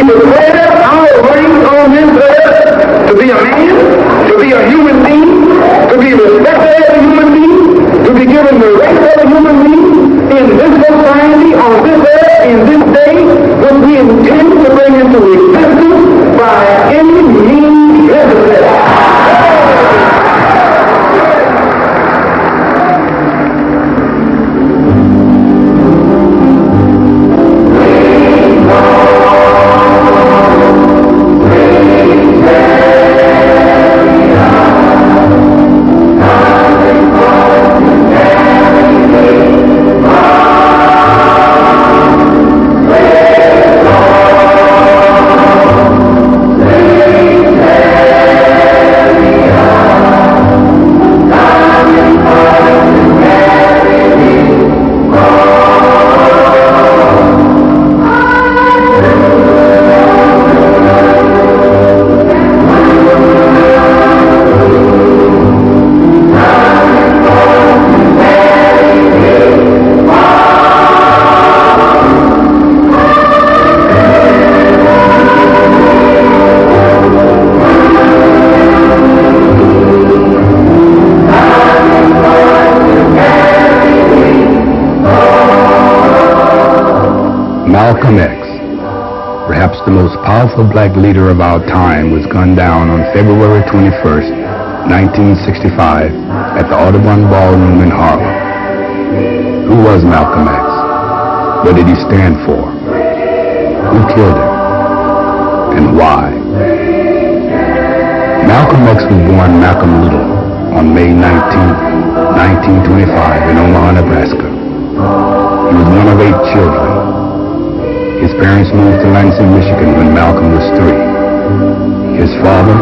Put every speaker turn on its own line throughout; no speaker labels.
declare our right on this earth to be a man, to be a human being, to be respected as a human being, to be given the rights of a human being in this society, on this earth, in this day, which we intend to bring into existence by any means necessary.
Malcolm X, perhaps the most powerful black leader of our time, was gunned down on February 21st, 1965 at the Audubon Ballroom in Harlem. Who was Malcolm X? What did he stand for? Who killed him? And why? Malcolm X was born Malcolm Little on May 19, 1925 in Omaha, Nebraska. He was one of 8 children. His parents moved to Lansing, Michigan when Malcolm was 3. His father,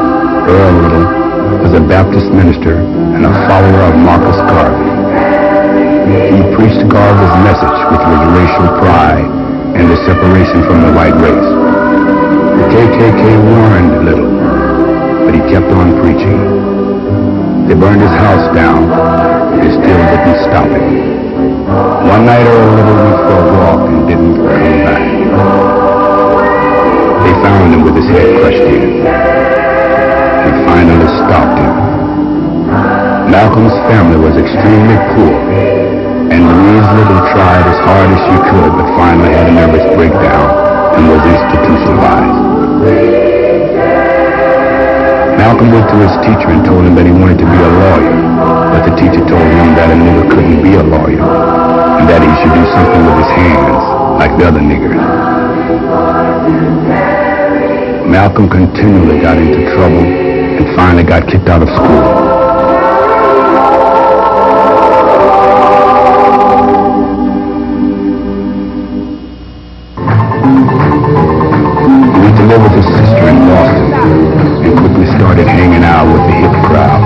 Earl Little, was a Baptist minister and a follower of Marcus Garvey. He preached Garvey's message, which was racial pride and the separation from the white race. The KKK warned Little, but he kept on preaching. They burned his house down, but they still didn't stop him. One night Earl Little went for a walk and didn't come back. They found him with his head crushed in and finally stopped him. Malcolm's family was extremely poor, and Louise Little tried as hard as she could, but finally had a nervous breakdown and was institutionalized. Malcolm went to his teacher and told him that he wanted to be a lawyer, but the teacher told him that a nigger couldn't be a lawyer, and that he should do something with his hands, like the other niggers. Malcolm continually got into trouble and finally got kicked out of school. He went to live with his sister in Boston and quickly started hanging out with the hip crowd.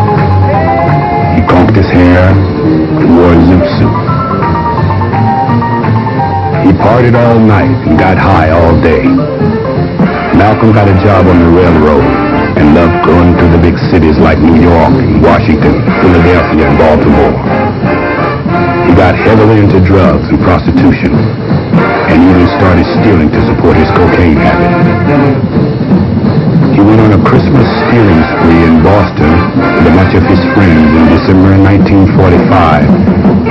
He combed his hair and wore a zoot suit. He partied all night and got high all day. Malcolm got a job on the railroad and loved going to the big cities like New York and Washington, Philadelphia, and Baltimore. He got heavily into drugs and prostitution and even started stealing to support his cocaine habit. He went on a Christmas stealing spree in Boston with a bunch of his friends in December 1945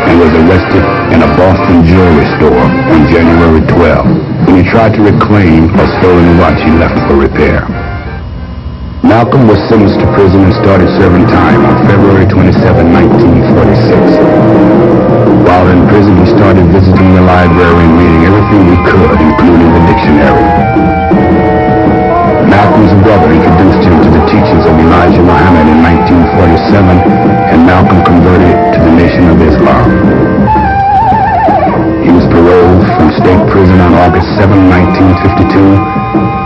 and was arrested in a Boston jewelry store on January 12 when he tried to reclaim a stolen watch he left for repair. Malcolm was sentenced to prison and started serving time on February 27, 1946. While in prison, he started visiting the library and reading everything he could, including the dictionary. Malcolm's brother introduced him to the teachings of Elijah Muhammad in 1947, and Malcolm converted to the Nation of Islam. He was paroled from state prison on August 7, 1952,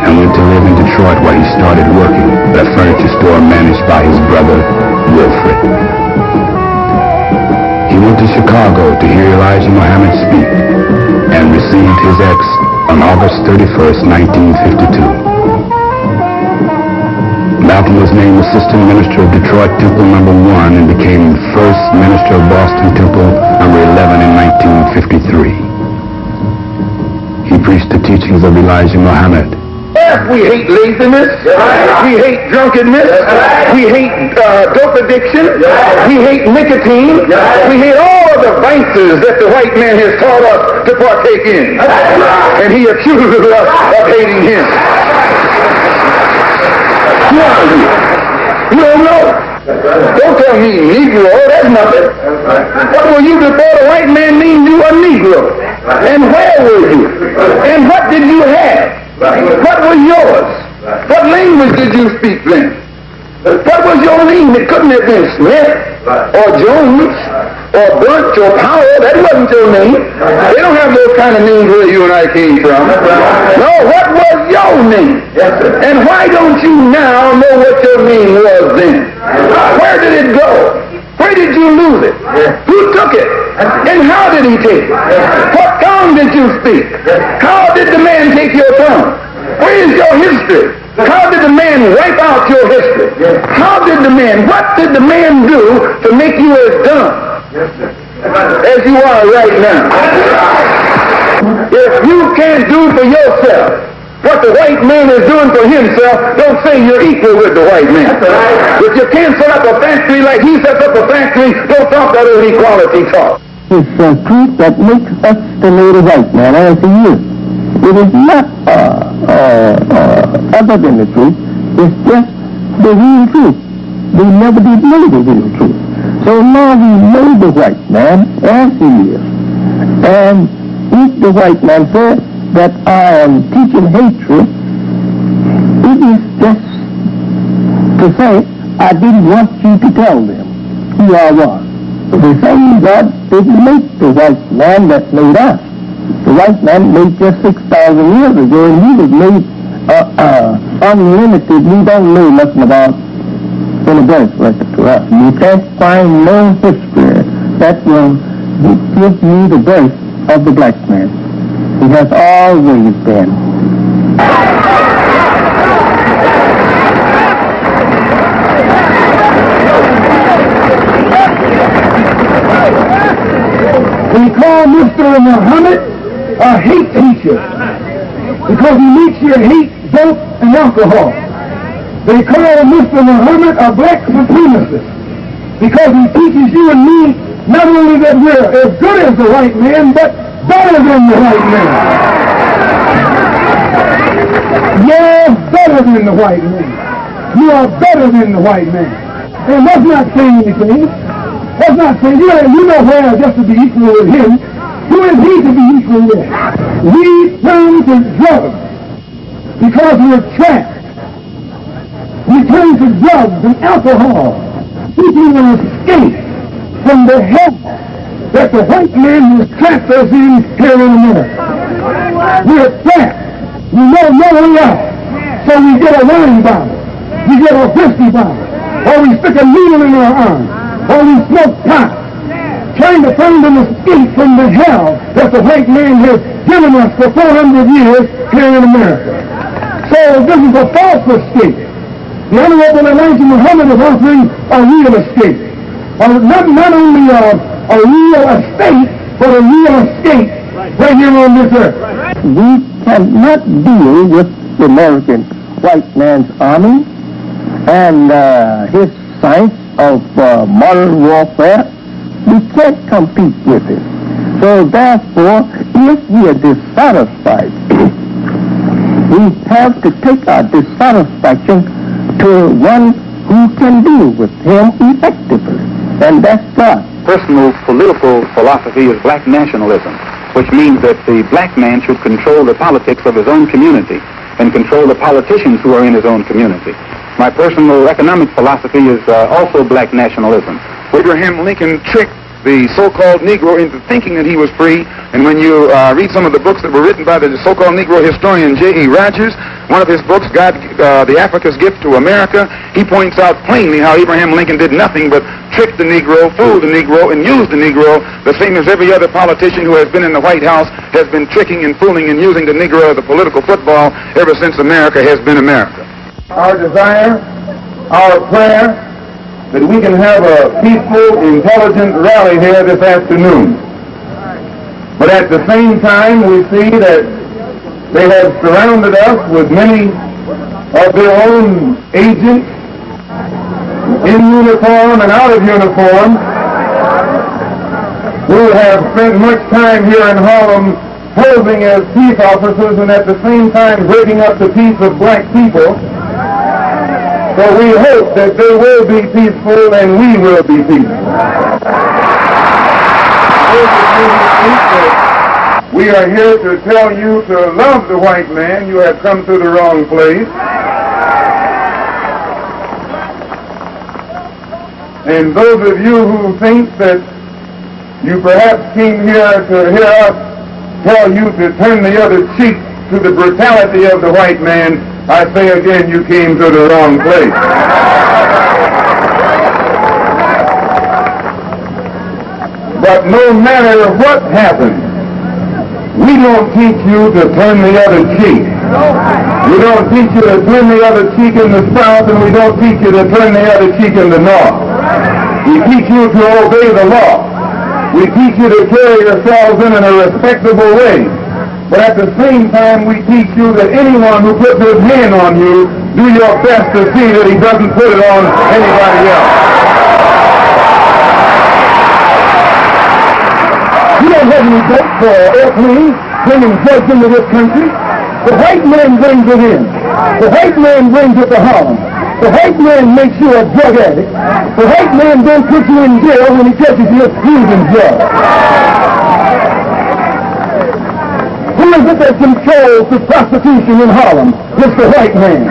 and went to live in Detroit where he started working at a furniture store managed by his brother, Wilfred. He went to Chicago to hear Elijah Muhammad speak and received his X on August 31st, 1952. Malcolm was named Assistant Minister of Detroit Temple No. 1 and became first Minister of Boston Temple No. 11 in 1953. He preached the teachings of Elijah Muhammad
Yes, we hate laziness. We hate drunkenness. We hate dope addiction. We hate nicotine. We hate all of the vices that the white man has taught us to partake in. And he accuses us of hating him. Who are you? You don't know. Don't tell me Negro. That's nothing. What were you before the white man named you a Negro? And where were you? And what did you have? What was yours? What language did you speak then? What was your name? It couldn't have been Smith or Jones or Bunch or Powell. That wasn't your name. They don't have those kind of names where you and I came from. No, what was your name? And why don't you now know what your name was then? Where did it go? Where did you lose it? Who took it? And how did he take it? What tongue did you speak? How did the man take your tongue? Where is your history? How did the man wipe out your history? What did the man do to make you as dumb as you are right now? If you can't do for yourself what the white man is doing for himself, don't say you're equal with the white man. If you can't set up a factory like he sets up a factory, don't talk that old equality talk.
It's a truth that makes us the native white man as he is. It is not other than the truth. It's just the real truth. We never did know the real truth. So now we know the white man as he is. And if the white man says that I am teaching hatred, it is just to say, I didn't want you to tell them who I was. The same God didn't make the white man that made us. The white man made just 6,000 years ago, and he was made unlimited. We don't know nothing about any birth record to us. You can't find no history that will give you the birth of the black man. He has always been.
We call Mr. Muhammad a hate teacher because he makes you hate dope and alcohol. They call Mr. Muhammad a black supremacist because he teaches you and me not only that we're as good as the white man, but better than the white man. You're better than the white man. You are better than the white man. And that's not saying anything. That's not saying, you know where just to be equal with him. Who is he to be equal with? We turn to drugs because we're trapped. We turn to drugs and alcohol, seeking an escape from the hell that the white man has trapped us in here in America. We're trapped. We know no way out. So we get a wine bottle, we get a whiskey bottle, or we stick a needle in our arm, or we smoke pot, trying to find an escape from the hell that the white man has given us for 400 years here in America. So this is a false escape. The Honorable Elijah Muhammad is offering a real escape. Not only a real estate, but a real escape right here on this earth.
We cannot deal with the American white man's army and his science of modern warfare. We can't compete with it. So therefore, if we are dissatisfied, we have to take our dissatisfaction to one who can deal with him effectively, and that's God.
Personal political philosophy is black nationalism, which means that the black man should control the politics of his own community and control the politicians who are in his own community. My personal economic philosophy is also black nationalism. Abraham Lincoln tricked the so-called Negro into thinking that he was free, and when you read some of the books that were written by the so-called Negro historian J.E. Rogers, one of his books, The Africa's Gift to America, he points out plainly how Abraham Lincoln did nothing but trick the Negro, fool the Negro, and use the Negro, the same as every other politician who has been in the White House has been tricking and fooling and using the Negro as a political football ever since America has been America.
Our desire, our prayer, that we can have a peaceful, intelligent rally here this afternoon. But at the same time, we see that They have surrounded us with many of their own agents in uniform and out of uniform who have spent much time here in Harlem posing as peace officers and at the same time breaking up the peace of black people. So we hope that they will be peaceful and we will be peaceful. We are here to tell you to love the white man. You have come to the wrong place. And those of you who think that you perhaps came here to hear us tell you to turn the other cheek to the brutality of the white man, I say again, you came to the wrong place. But no matter what happens, we don't teach you to turn the other cheek. We don't teach you to turn the other cheek in the South, and we don't teach you to turn the other cheek in the North. We teach you to obey the law. We teach you to carry yourselves in a respectable way. But at the same time, we teach you that anyone who puts his hand on you, do your best to see that he doesn't put it on anybody else. You don't have any vote for airplanes bringing drugs into this country. The white man brings it in. The white man brings it to Harlem. The white man makes you a drug addict. The white man then puts you in jail when he catches you using drugs. Who is it that controls the prostitution in Harlem? It's the white man.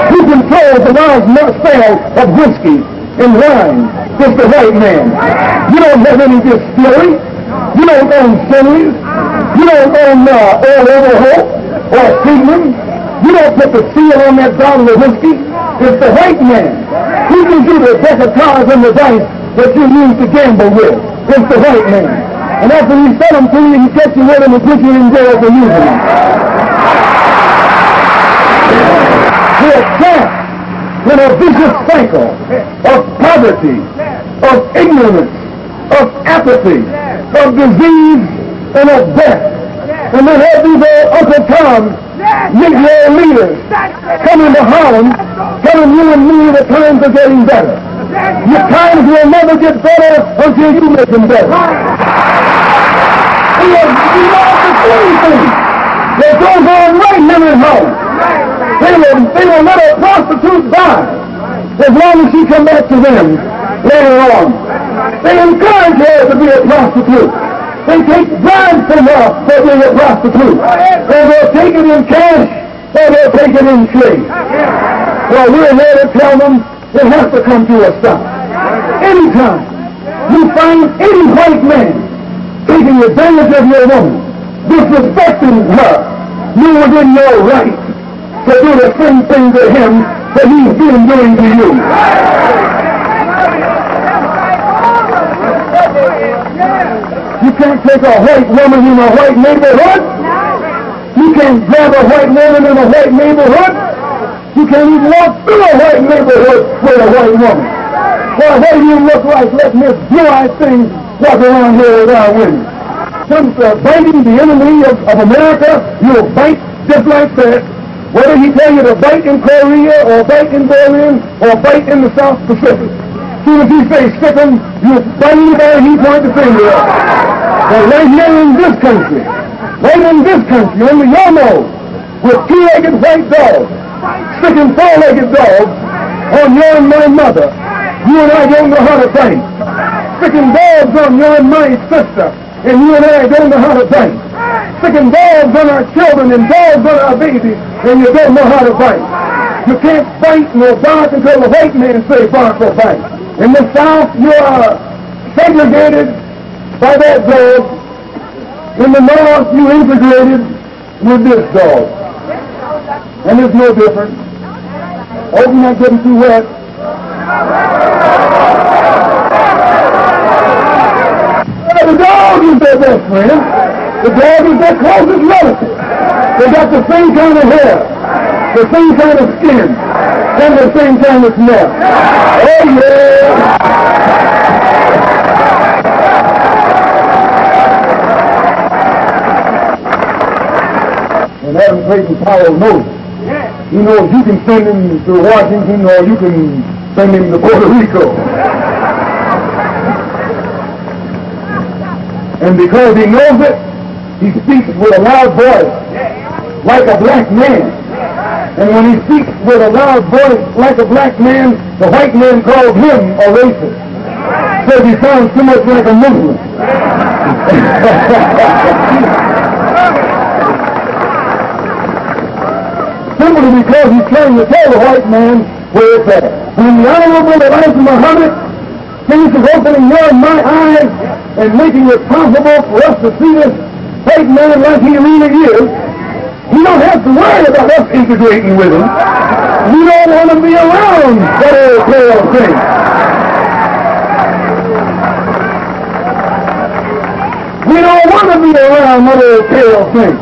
Who controls the large sale of whiskey and wine? It's the white man. You don't have any distillery. You don't own Finley's. You don't own Old Overholt or Seaman. You don't put the seal on that bottle of whiskey. It's the white man. Who gives you the deck of cards and the dice that you use to gamble with? It's the white man. And after you sell them to you, he gets you with them and puts you in jail for using them. We're trapped in a vicious cycle of poverty, of ignorance, of apathy, of disease, and of death. And then have these old Uncle Tom Negro leaders coming to Harlem, telling you and me that times are getting better. Your times will never get better until you make them better. We have the same thing that goes on right now in Harlem. They will let a prostitute die as long as she comes back to them later on. They encourage her to be a prostitute. They take bribes from her for being a prostitute. Or they'll take it in cash, or they'll take it in trade. Well, we're here to tell them it has to come to a stop. Anytime you find any white man taking advantage of your woman, disrespecting her, you within your right to do the same thing to him that he's been doing to you. You can't take a white woman in a white neighborhood. You can't grab a white woman in a white neighborhood. You can't even walk through a white neighborhood with a white woman. Well, what do you look like letting this blue-eyed thing walk around here with our women? Comes to biting the enemy of America, you'll bite just like that. Whether he tell you to bite in Korea or bite in Berlin or bite in the South Pacific. As soon as he says stick him, you bite anybody he point the finger at. But right here in this country, on the your nose, with two-legged white dogs, sticking four-legged dogs on your and my mother, you and I don't know how to fight. Sticking dogs on your and my sister, and you and I don't know how to fight. Sticking dogs on our children and dogs on our babies, and you don't know how to fight. You can't fight nor bark until the white man says bark or fight. In the South, you are segregated by that dog. In the North, you integrated with this dog. And it's no different. Hope you're not getting too wet. The dog is their best friend. The dog is their closest relative. They got the same kind of hair, the same kind of skin, and the same kind of smell. Oh yeah! And having Clayton Powell knows. He knows you can send him to Washington or you can send him to Puerto Rico. And because he knows it, he speaks with a loud voice, like a black man. And when he speaks with a loud voice like a black man, the white man calls him a racist. Says he sounds too much like a Muslim. Simply because he's trying to tell the white man where it's at. When the Honorable Elijah Muhammad finishes opening your and my eyes and making it possible for us to see this white man like he really is, we don't have to worry about us integrating with him. We don't want to be around that old pale thing. We don't want to be around that old pale thing.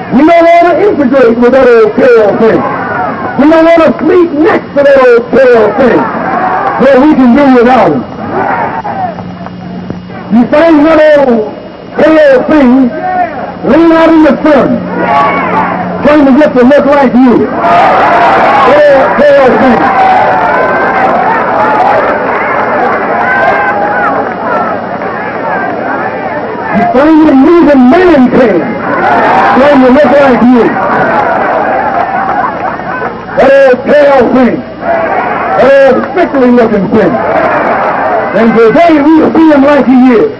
We don't want to integrate with that old pale thing. We don't want to sleep next to that old pale thing where we can do without him. You find that old pale thing laying out in the sun, trying to get to look like you. Pale thing. You find him using man pain, trying to look like you. That old pale thing. That old sickly looking thing. And today we see him like he is.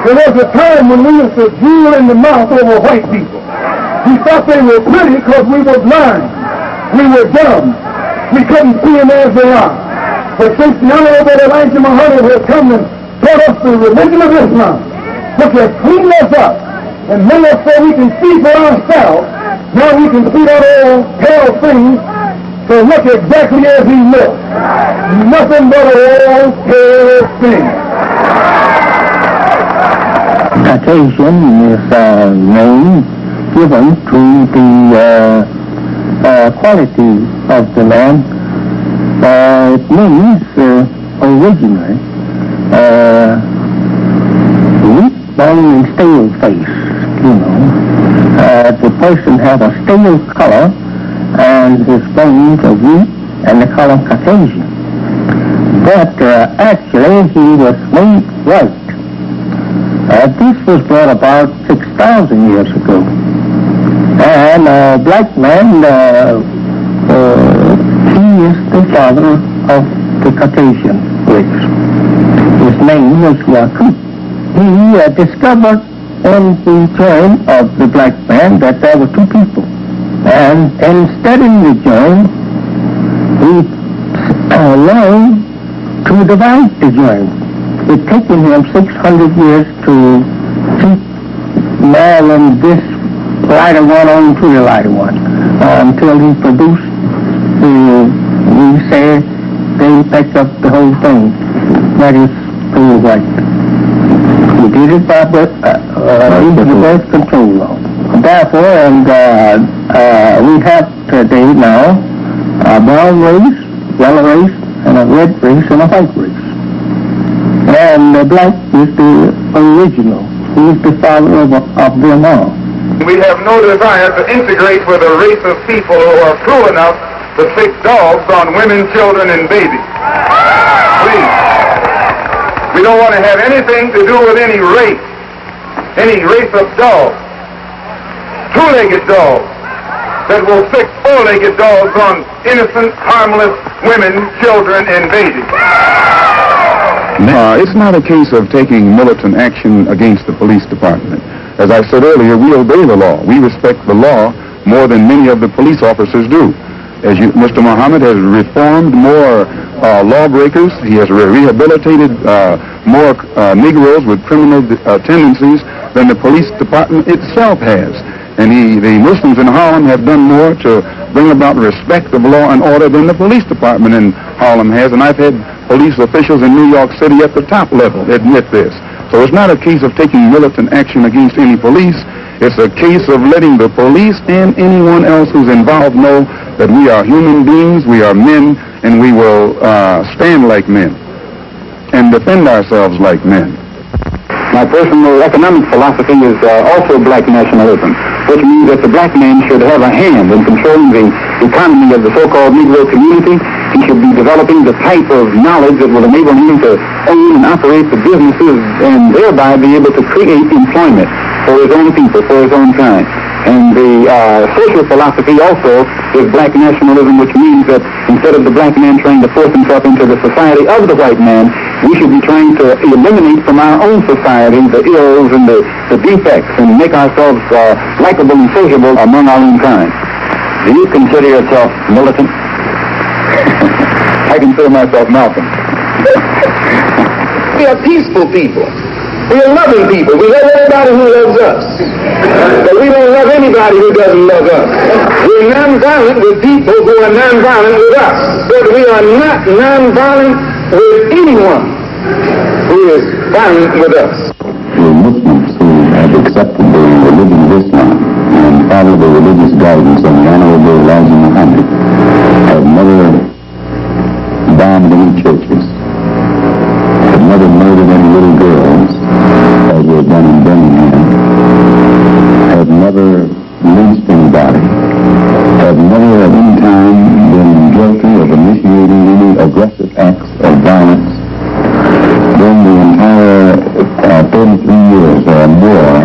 There was a time when we used to drool in the mouth over white people. We thought they were pretty because we were blind. We were dumb. We couldn't see them as they are. But since the Honorable Elijah Muhammad has come and taught us the religion of Islam, which has cleaned us up and made us so we can see for ourselves, now we can see that old pale thing to look exactly as he looks. Nothing but an old pale thing.
Caucasian is a name given to the quality of the land. It means originally weak bone and stale face, you know. The person has a stale color and his bones are weak and the color Caucasian. But actually he was made white. This was brought about 6,000 years ago. And a black man, he is the father of the Caucasian race. His name was Yakub. He discovered in the joint of the black man that there were two people. And in studying the joint, he learned to divide the joint. It taken him 600 years to keep more than this lighter one on to the lighter one until he produced we say they picked up the whole thing. That is pure white. He did it by the birth control law. Therefore, and we have today now a brown race, yellow race, and a red race, and a white race. And the black is the original. He is the father of them all.
We have no desire to integrate with a race of people who are cruel enough to stick dogs on women, children, and babies. Please. We don't want to have anything to do with any race of dogs, two-legged dogs, that will stick four-legged dogs on innocent, harmless women, children, and babies.
It's not a case of taking militant action against the police department. As I said earlier, we obey the law. We respect the law more than many of the police officers do. Mr. Muhammad has reformed more lawbreakers. He has rehabilitated more Negroes with criminal tendencies than the police department itself has. And the Muslims in Harlem have done more to bring about respect of law and order than the police department in Harlem has. And I've had police officials in New York City at the top level admit this. So it's not a case of taking militant action against any police. It's a case of letting the police and anyone else who's involved know that we are human beings, we are men, and we will stand like men and defend ourselves like men.
My personal economic philosophy is also black nationalism. which means that the black man should have a hand in controlling the economy of the so-called Negro community. He should be developing the type of knowledge that will enable him to own and operate the businesses and thereby be able to create employment for his own people, for his own kind. And the social philosophy also is black nationalism, which means that instead of the black man trying to force himself into the society of the white man, we should be trying to eliminate from our own society the ills and the defects and make ourselves likable and sociable among our own kind. Do you consider yourself militant? I consider myself Malcolm. We are peaceful people. We are loving people. We love everybody who loves us. But we don't love anybody who doesn't love us. We're nonviolent with people who are nonviolent with us. But we are not nonviolent with anyone who is violent with us.
The Muslims who have accepted the religion of Islam and follow the religious guidance of the Honorable Elijah Muhammad have never bombed any churches, have never murdered any little girls, as was done in Birmingham, have never lynched anybody, have never at any time been guilty of initiating any aggressive acts of violence during the entire 33 years or more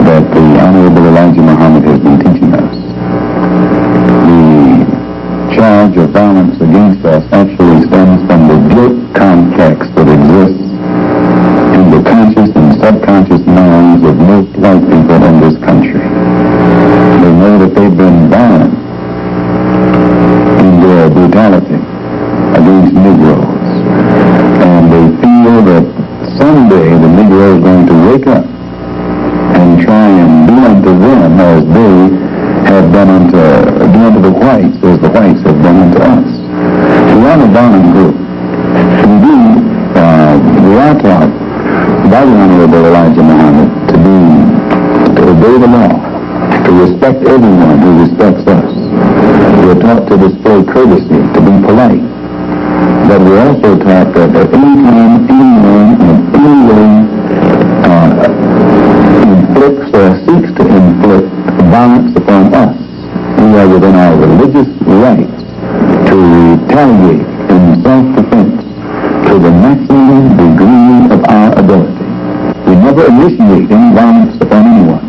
that the Honorable Elijah Muhammad has been teaching us. The charge of violence against us actually stems from the guilt complex that exists in the conscious and subconscious minds of most white people in this country. They know that they've been violent in their brutality against Negroes, and they feel that someday the Negro is going to wake up and try and do unto them as they have done unto the whites as the whites have done unto us. We are a violent group. We are taught by the Honorable Elijah Muhammad to obey the law, to respect everyone who respects us. We are taught to display courtesy, to be polite. But we're also taught that at any time, anyone in any way inflicts or seeks to inflict violence upon us, we are within our religious rights to retaliate in self-defense to the maximum degree of our ability. We never initiate any violence upon anyone.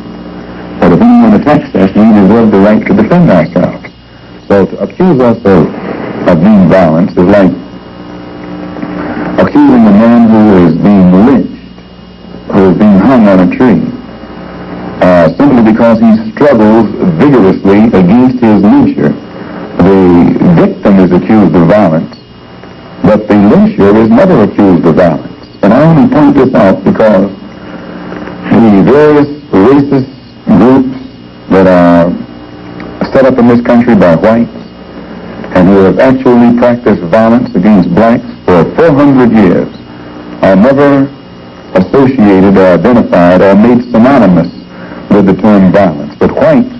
But if anyone attacks us, we reserve the right to defend ourselves. So to accuse us of being violent is like accusing a man who is being lynched, who is being hung on a tree, simply because he struggles vigorously against his lyncher. The victim is accused of violence, but the lyncher is never accused of violence. And I only point this out because the various racist groups that are set up in this country by whites and who have actually practiced violence against blacks for 400 years are never associated or identified or made synonymous with the term violence. But whites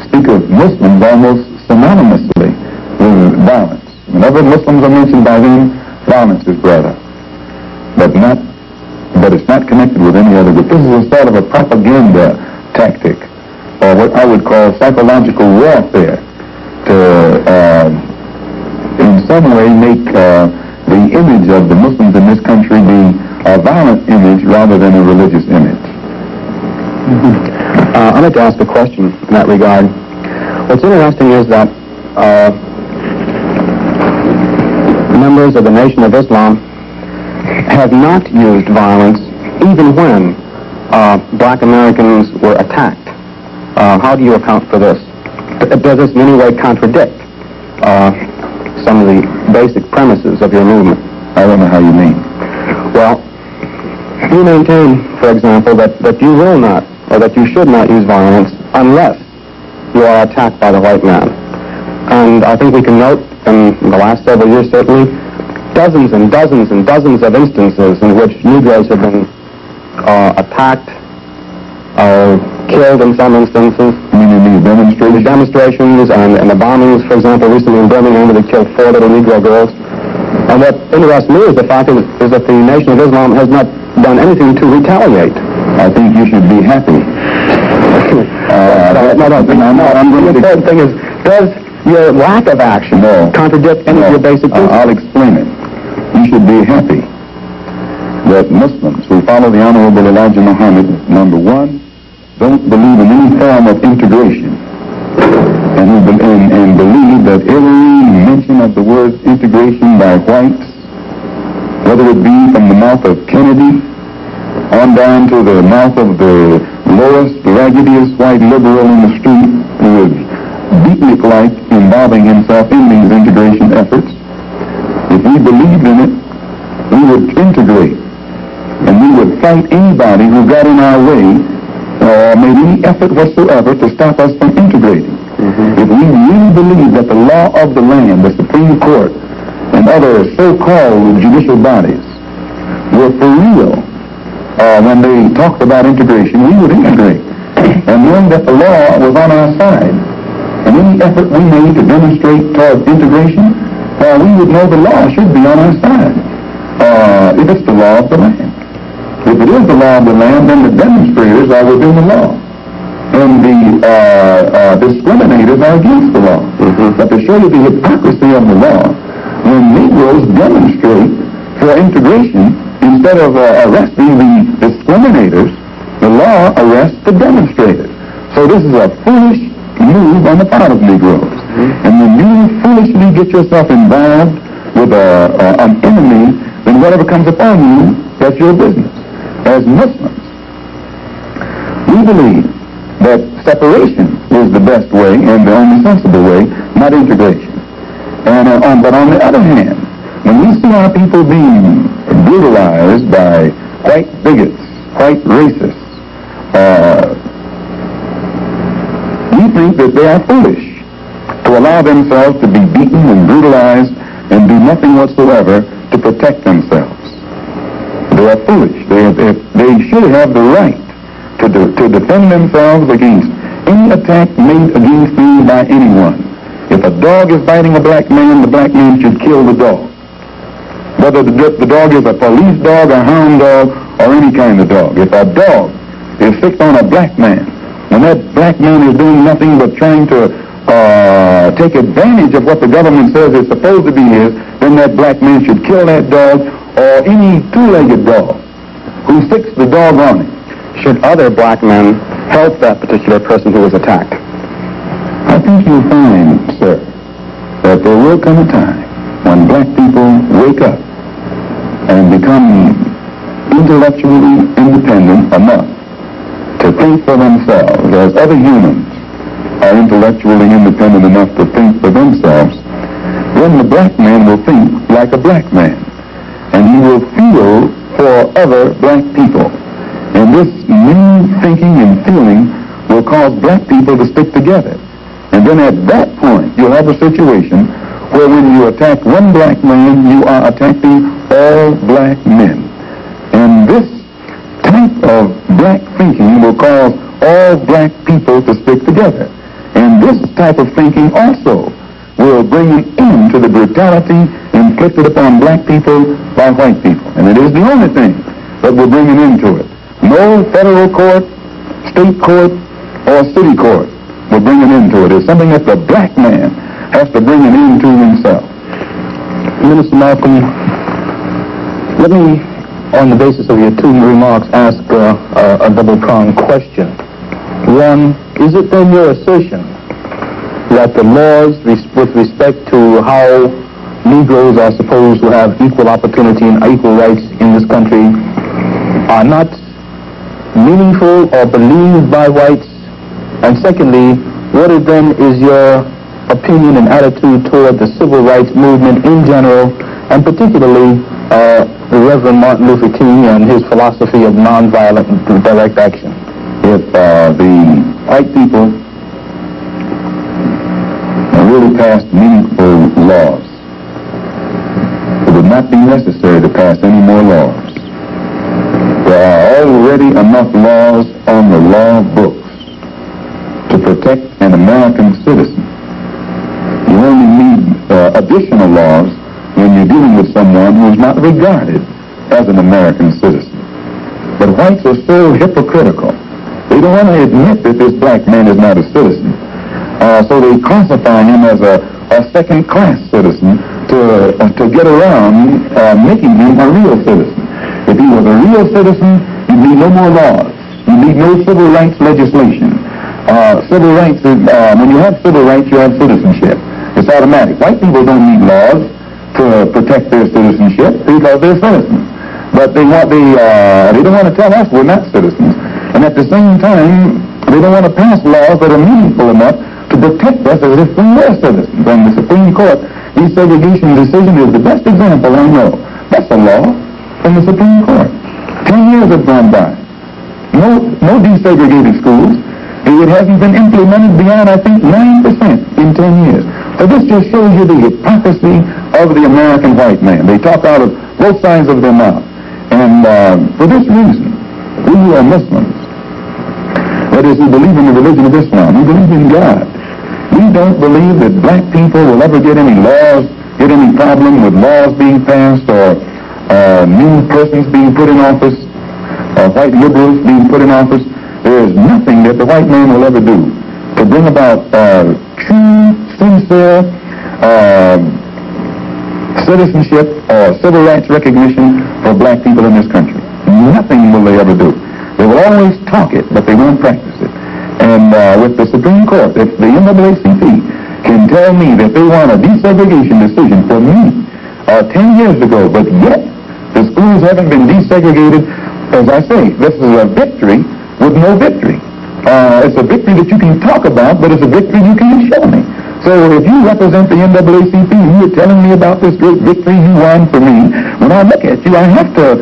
speak of Muslims almost synonymously with violence. Whenever Muslims are mentioned by them, violence is brought up. But it's not connected with any other group. This is a sort of a propaganda tactic, or what I would call psychological warfare, to in some way make the image of the Muslims in this country be a violent image rather than a religious image.
I'd like to ask a question in that regard. What's interesting is that members of the Nation of Islam have not used violence even when black Americans were attacked. How do you account for this? Does this in any way contradict some of the basic premises of your movement?
I don't know how you mean.
Well, you maintain, for example, that you will not, or that you should not use violence unless you are attacked by the white man. And I think we can note in the last several years, certainly, dozens and dozens and dozens of instances in which Negroes have been attacked, killed in some instances.
You mean in these demonstrations?
The demonstrations and the bombings, for example, recently in Birmingham, where they killed 4 little Negro girls. And what interests me is the fact is that the Nation of Islam has not done anything to retaliate.
I think you should be happy
The important thing is, does your lack of action contradict any of your basic principles?
I'll explain it. You should be happy that Muslims who follow the Honorable Elijah Muhammad, number one, don't believe in any form of integration, and believe that every mention of the word integration by whites, whether it be from the mouth of Kennedy on down to the mouth of the lowest, raggediest white liberal in the street who is beatnik-like involving himself in these integration efforts, if we believed in it, we would integrate, and we would fight anybody who got in our way or made any effort whatsoever to stop us from integrating. If we really believed that the law of the land, the Supreme Court, and other so-called judicial bodies were for real, when they talked about integration, we would integrate. And knowing that the law was on our side, and any effort we made to demonstrate towards integration, we would know the law should be on our side. If it's the law of the land. If it is the law of the land, then the demonstrators are within the law. And the discriminators are against the law. But to show you the hypocrisy of the law, when Negroes demonstrate for integration, instead of arresting the discriminators, the law arrests the demonstrators. So this is a foolish move on the part of Negroes. And when you foolishly get yourself involved with an enemy, then whatever comes upon you, that's your business. As Muslims, we believe that separation is the best way and the only sensible way, not integration. And but on the other hand, when we see our people being brutalized by white bigots, white racists, we think that they are foolish to allow themselves to be beaten and brutalized and do nothing whatsoever to protect themselves. They are foolish. They should have the right to defend themselves against any attack made against them by anyone. If a dog is biting a black man, the black man should kill the dog. Whether the dog is a police dog, a hound dog, or any kind of dog. If a dog is fixed on a black man, when that black man is doing nothing but trying to take advantage of what the government says is supposed to be his, then that black man should kill that dog, or any two-legged dog who sticks the dog on him.
Should other black men help that particular person who was attacked?
I think you'll find, sir, that there will come a time when black people wake up and become intellectually independent enough to think for themselves, as other humans are intellectually independent enough to think for themselves. Then the black man will think like a black man, and he will feel for other black people. And this new thinking and feeling will cause black people to stick together. And then at that point, you'll have a situation where when you attack one black man, you are attacking all black men. And this type of black thinking will cause all black people to stick together. And this type of thinking also will bring an end to the brutality inflicted upon black people by white people. And it is the only thing that will bring an end to it. No federal court, state court, or city court will bring an end to it. It's something that the black man has to bring an end to himself.
Minister Malcolm, let me, on the basis of your two remarks, ask a double-pronged question. One, is it then your assertion that the laws with respect to how Negroes are supposed to have equal opportunity and equal rights in this country are not meaningful or believed by whites? And secondly, what then is your opinion and attitude toward the civil rights movement in general, and particularly the Reverend Martin Luther King and his philosophy of nonviolent direct action?
If the white people really passed meaningful laws, it would not be necessary to pass any more laws. There are already enough laws on the law books to protect an American citizen. You only need additional laws when you're dealing with someone who is not regarded as an American citizen. But whites are so hypocritical. They don't want to admit that this black man is not a citizen. So they classify him as a second-class citizen to get around making him a real citizen. If he was a real citizen, you'd need no more laws. You need no civil rights legislation. Civil rights, when you have civil rights, you have citizenship. It's automatic. White people don't need laws to protect their citizenship because they're citizens. But they don't want to tell us we're not citizens. And at the same time, they don't want to pass laws that are meaningful enough to protect us as if we were citizens. And the Supreme Court desegregation decision is the best example I know. That's a law from the Supreme Court. 10 years have gone by. No desegregated schools. It hasn't been implemented beyond, I think, 9% in 10 years. So this just shows you the hypocrisy of the American white man. They talk out of both sides of their mouth. And for this reason, we who are Muslims, that is, we believe in the religion of Islam, we believe in God. We don't believe that black people will ever get any problem with laws being passed or new persons being put in office, or white liberals being put in office. There is nothing that the white man will ever do to bring about true, sincere citizenship or civil rights recognition for black people in this country. Nothing will they ever do. They will always talk it, but they won't practice it. And with the Supreme Court, if the NAACP can tell me that they want a desegregation decision for me 10 years ago, but yet the schools haven't been desegregated, as I say, this is a victory with no victory. It's a victory that you can talk about, but it's a victory you can't show me. So if you represent the NAACP and you're telling me about this great victory you won for me, when I look at you, I have to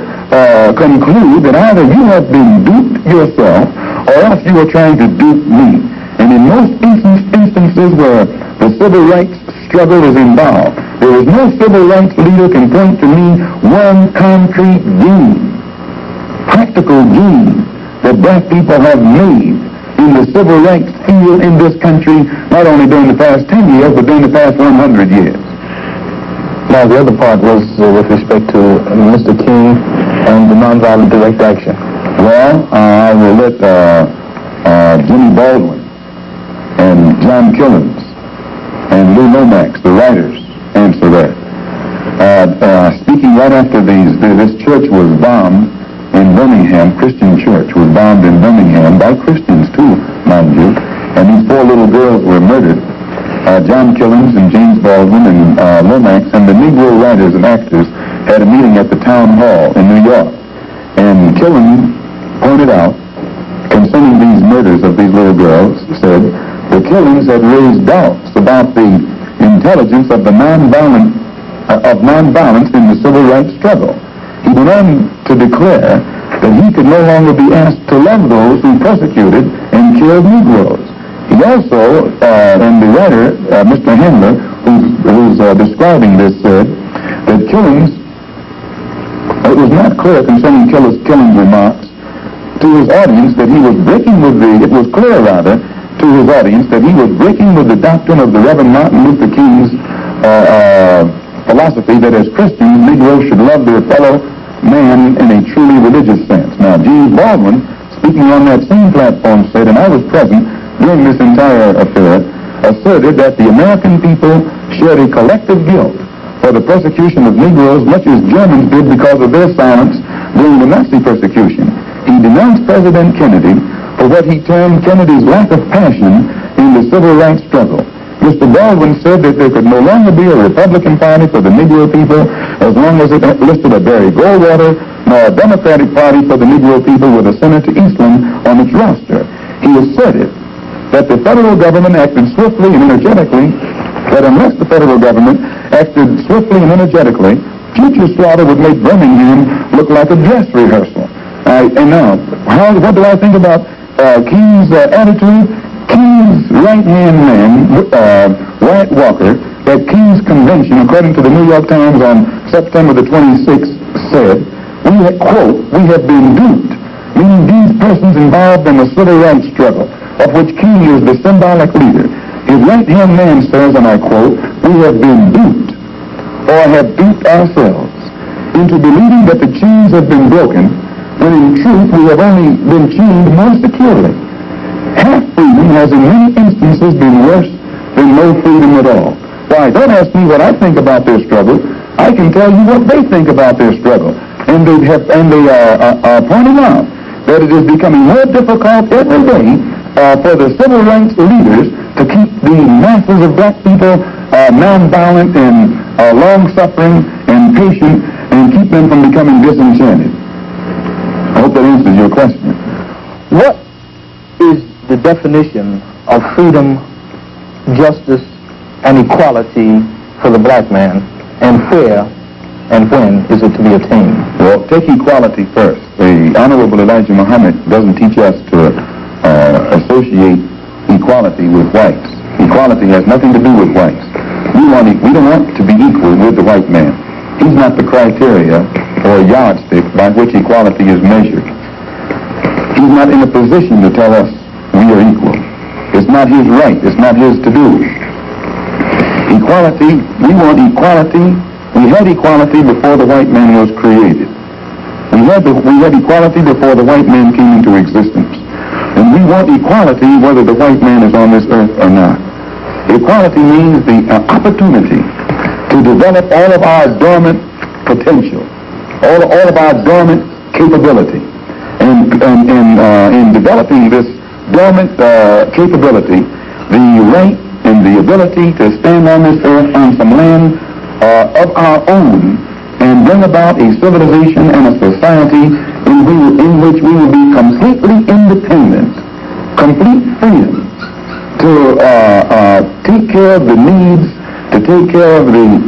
conclude that either you have been duped yourself or else you are trying to dupe me. And in most instances where the civil rights struggle is involved, there is no civil rights leader can point to me one concrete gain, practical gain that black people have made in the civil rights field in this country, not only during the past 10 years, but during the past 100 years.
Now, the other part was with respect to Mr. King and the nonviolent direct action.
Well, I will let Jimmy Baldwin and John Killens and Lou Lomax, the writers, answer that. Speaking right after this church was bombed in Birmingham, Christian church was bombed in Birmingham by Christians too, mind you, and these 4 little girls were murdered. John Killens and James Baldwin and Lomax and the Negro writers and actors had a meeting at the town hall in New York. And Killens pointed out, concerning these murders of these little girls, said the killings had raised doubts about the intelligence of the nonviolence in the civil rights struggle. He went on to declare that he could no longer be asked to love those who persecuted and killed Negroes. He also, and the writer, Mr. Handler, who's describing this, said that Killens, it was not clear concerning Killens' remarks to his audience that he was breaking with it was clear rather to his audience that he was breaking with the doctrine of the Reverend Martin Luther King's philosophy that as Christians, Negroes should love their fellow man in a truly religious sense. Now, James Baldwin, speaking on that same platform, said, and I was present during this entire affair, asserted that the American people shared a collective guilt for the persecution of Negroes, much as Germans did because of their silence during the Nazi persecution. He denounced President Kennedy for what he termed Kennedy's lack of passion in the civil rights struggle. Mr. Baldwin said that there could no longer be a Republican Party for the Negro people as long as it listed a Barry Goldwater, nor a Democratic Party for the Negro people with a Senator Eastland on its roster. He asserted that the federal government acted swiftly and energetically, that unless the federal government acted swiftly and energetically, future slaughter would make Birmingham look like a dress rehearsal. And now, what do I think about King's attitude? King's right-hand man, Wyatt Walker, at King's convention, according to the New York Times on September the 26th, said, we had, quote, we have been duped, meaning these persons involved in the civil rights struggle, of which King is the symbolic leader. His right-hand man says, and I quote, we have been duped, or have duped ourselves, into believing that the chains have been broken, when in truth we have only been chained more securely. half-freedom has in many instances been worse than no freedom at all. Why, don't ask me what I think about their struggle. I can tell you what they think about their struggle. And they are pointing out that it is becoming more difficult every day for the civil rights leaders to keep the masses of black people nonviolent and long-suffering and patient and keep them from becoming disenchanted. I hope that answers your question.
What is the definition of freedom, justice, and equality for the black man, and where and when is it to be attained?
Well, take equality first. The Honorable Elijah Muhammad doesn't teach us to associate equality with whites. Equality has nothing to do with whites. We don't want to be equal with the white man. He's not the criteria or yardstick by which equality is measured. He's not in a position to tell us we are equal. It's not his right. It's not his to do. Equality, we want equality. We had equality before the white man was created. We had equality before the white man came into existence. And we want equality whether the white man is on this earth or not. Equality means the opportunity to develop all of our dormant potential, all of our dormant capability. And in developing this dormant capability, the right and the ability to stand on this earth on some land of our own and bring about a civilization and a society in which we will be completely independent, complete freedom to take care of the needs, to take care of the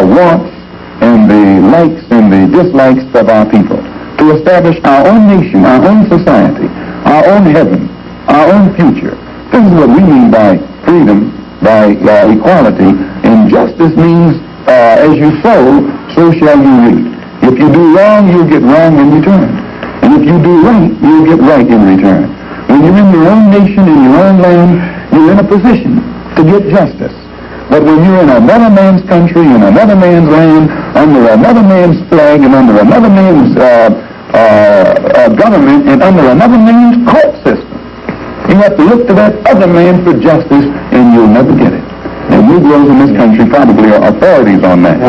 wants and the likes and the dislikes of our people, to establish our own nation, our own society, our own heaven, our own future. This is what we mean by freedom, by equality. And justice means as you sow, so shall you reap. If you do wrong, you'll get wrong in return. And if you do right, you'll get right in return. When you're in your own nation, in your own land, you're in a position to get justice. But when you're in another man's country, in another man's land, under another man's flag, and under another man's government, and under another man's court system, you have to look to that other man for justice, and you'll never get it. And Negroes in this country probably are authorities on that.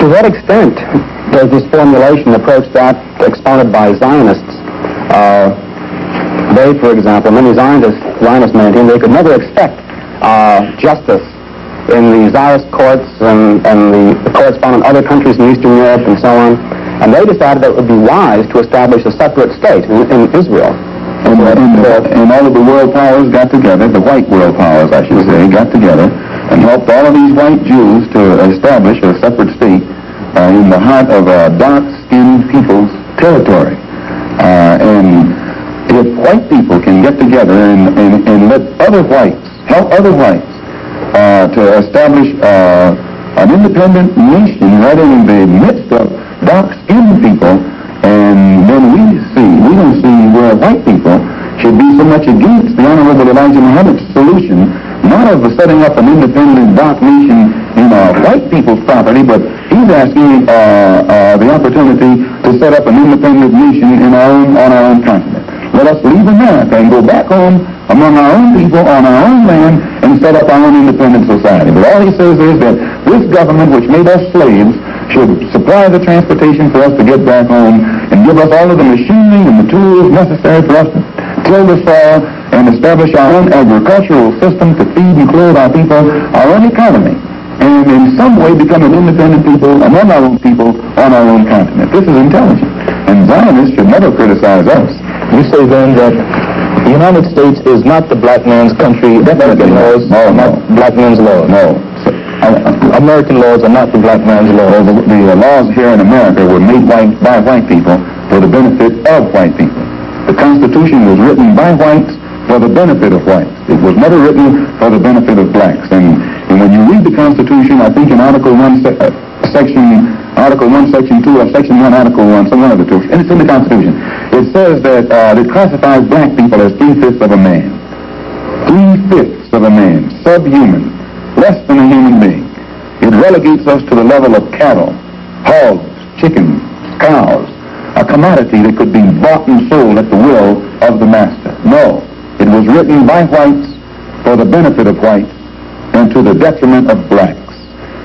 To what extent does this formulation approach that expounded by Zionists? They, for example, many Zionists maintain they could never expect justice in the Tsarist courts and the courts found in other countries in Eastern Europe and so on. And they decided that it would be wise to establish a separate state in Israel.
And all of the world powers got together, the white world powers, I should say, got together and helped all of these white Jews to establish a separate state in the heart of dark-skinned people's territory. And if white people can get together and let other whites, help other whites to establish an independent nation right in the midst of dark-skinned people, and then we don't see where white people should be so much against the Honorable Elijah Muhammad's solution, not of setting up an independent dark nation in white people's property, but he's asking the opportunity to set up an independent nation on our own continent. Let us leave America and go back home among our own people on our own land and set up our own independent society. But all he says is that this government, which made us slaves, should supply the transportation for us to get back home and give us all of the machinery and the tools necessary for us to till the soil and establish our own agricultural system to feed and clothe our people, our own economy, and in some way become an independent people among our own people on our own continent. This is intelligent. And Zionists should never criticize us.
You say then that the United States is not the black man's country. American laws are not black man's laws.
No.
American laws are not the black man's laws.
The laws here in America were made by white people for the benefit of white people. The Constitution was written by whites for the benefit of whites. It was never written for the benefit of blacks. And when you read the Constitution, I think in Article 1, Article 1, Section 2, or Section 1, Article 1, some one of the two, and it's in the Constitution. It says that it classifies black people as 3/5 of a man. 3/5 of a man, subhuman, less than a human being. It relegates us to the level of cattle, hogs, chickens, cows, a commodity that could be bought and sold at the will of the master. No, it
was written by whites for the benefit of whites and to the detriment of blacks.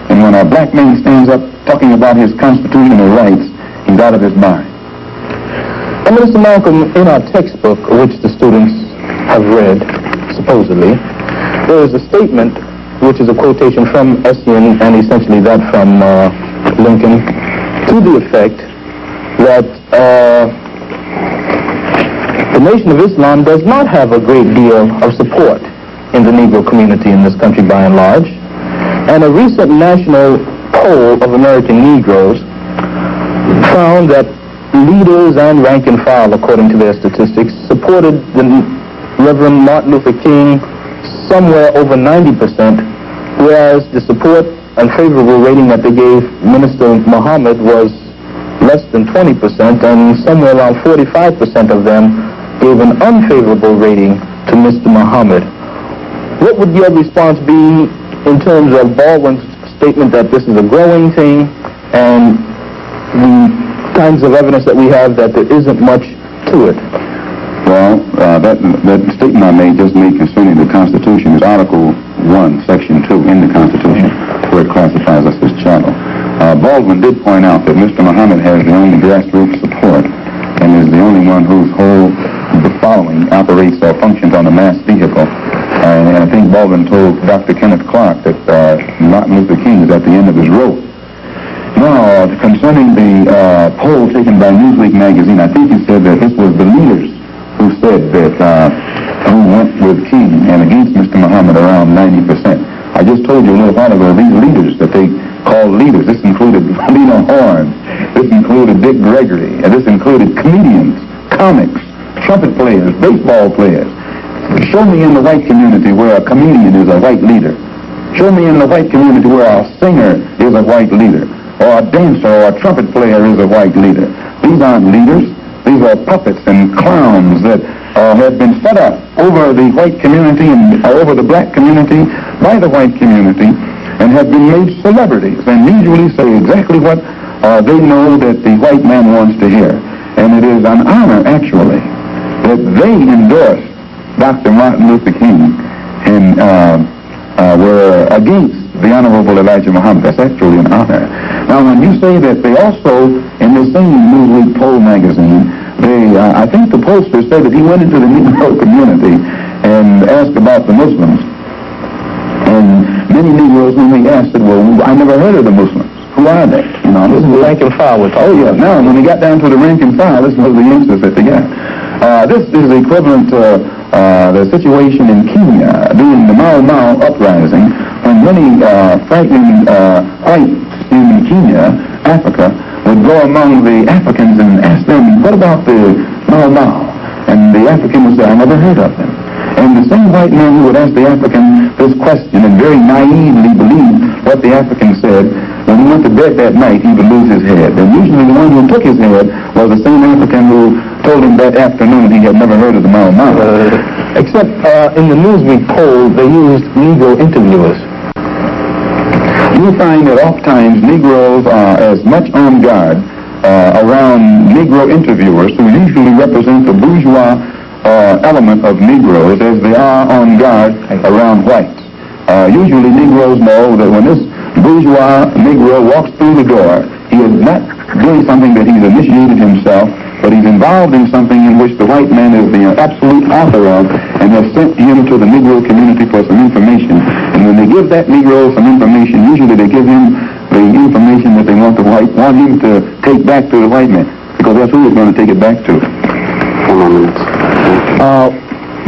And when a black man stands up talking about his constitutional rights, he's out of his mind.
And Mr. Malcolm, in our textbook, which the students have read, supposedly, there is a statement, which is a quotation from Essien and essentially that from Lincoln, to the effect that the Nation of Islam does not have a great deal of support in the Negro community in this country by and large. And a recent national poll of American Negroes found that leaders and rank and file, according to their statistics, supported the Reverend Martin Luther King somewhere over 90%, whereas the support and favorable rating that they gave Minister Muhammad was less than 20%, and somewhere around 45% of them gave an unfavorable rating to Mr. Muhammad. What would your response be in terms of Baldwin's statement that this is a growing thing and the kinds of evidence that we have that there isn't much to it?
Well, that statement I just made concerning the Constitution is Article 1, Section 2 in the Constitution, where it classifies us as chattel. Baldwin did point out that Mr. Muhammad has the only grassroots support and is the only one whose whole following operates or functions on a mass vehicle. And I think Baldwin told Dr. Kenneth Clark that Martin Luther King is at the end of his rope. Now, concerning the poll taken by Newsweek magazine, I think he said that this was the leaders who said that, who went with King and against Mr. Muhammad around 90%. I just told you a little while ago, these leaders that they called leaders, this included Lena Horne, this included Dick Gregory, and this included comedians, comics, trumpet players, baseball players. Show me in the white community where a comedian is a white leader. Show me in the white community where a singer is a white leader, or a dancer or a trumpet player is a white leader. These aren't leaders. These are puppets and clowns that have been set up over the white community and over the black community by the white community and have been made celebrities and usually say exactly what they know that the white man wants to hear. And it is an honor, actually, that they endorsed Dr. Martin Luther King and were against the Honorable Elijah Muhammad. That's actually an honor. Now, when you say that they also, in the same Newsweek poll magazine, I think the pollster said that he went into the Negro community and asked about the Muslims. And many Negroes, when they asked, said, well, I never heard of the Muslims. Who are they? You know,
this is the rank and file we're talking about.
Now, when they got down to the rank and file, this was the answers that they got. This is equivalent to the situation in Kenya during the Mau Mau uprising, when many frightened whites in Kenya, Africa, would go among the Africans and ask them, what about the Mau Mau? And the African would say, I never heard of them. And the same white man who would ask the African this question and very naively believe what the African said, when he went to bed that night, he would lose his head. And usually the one who took his head was the same African who told him that afternoon he had never heard of the Mau Mau.
Except in the Newsweek poll, they used Negro interviewers.
You find that oftentimes Negroes are as much on guard around Negro interviewers who usually represent the bourgeois element of Negroes as they are on guard around whites. Usually Negroes know that when this bourgeois Negro walks through the door, he is not doing something that he's initiated himself, but he's involved in something in which the white man is the absolute author of and has sent him to the Negro community for some information. And when they give that Negro some information, usually they give him the information that they want him to take back to the white man, because that's who he's going to take it back to.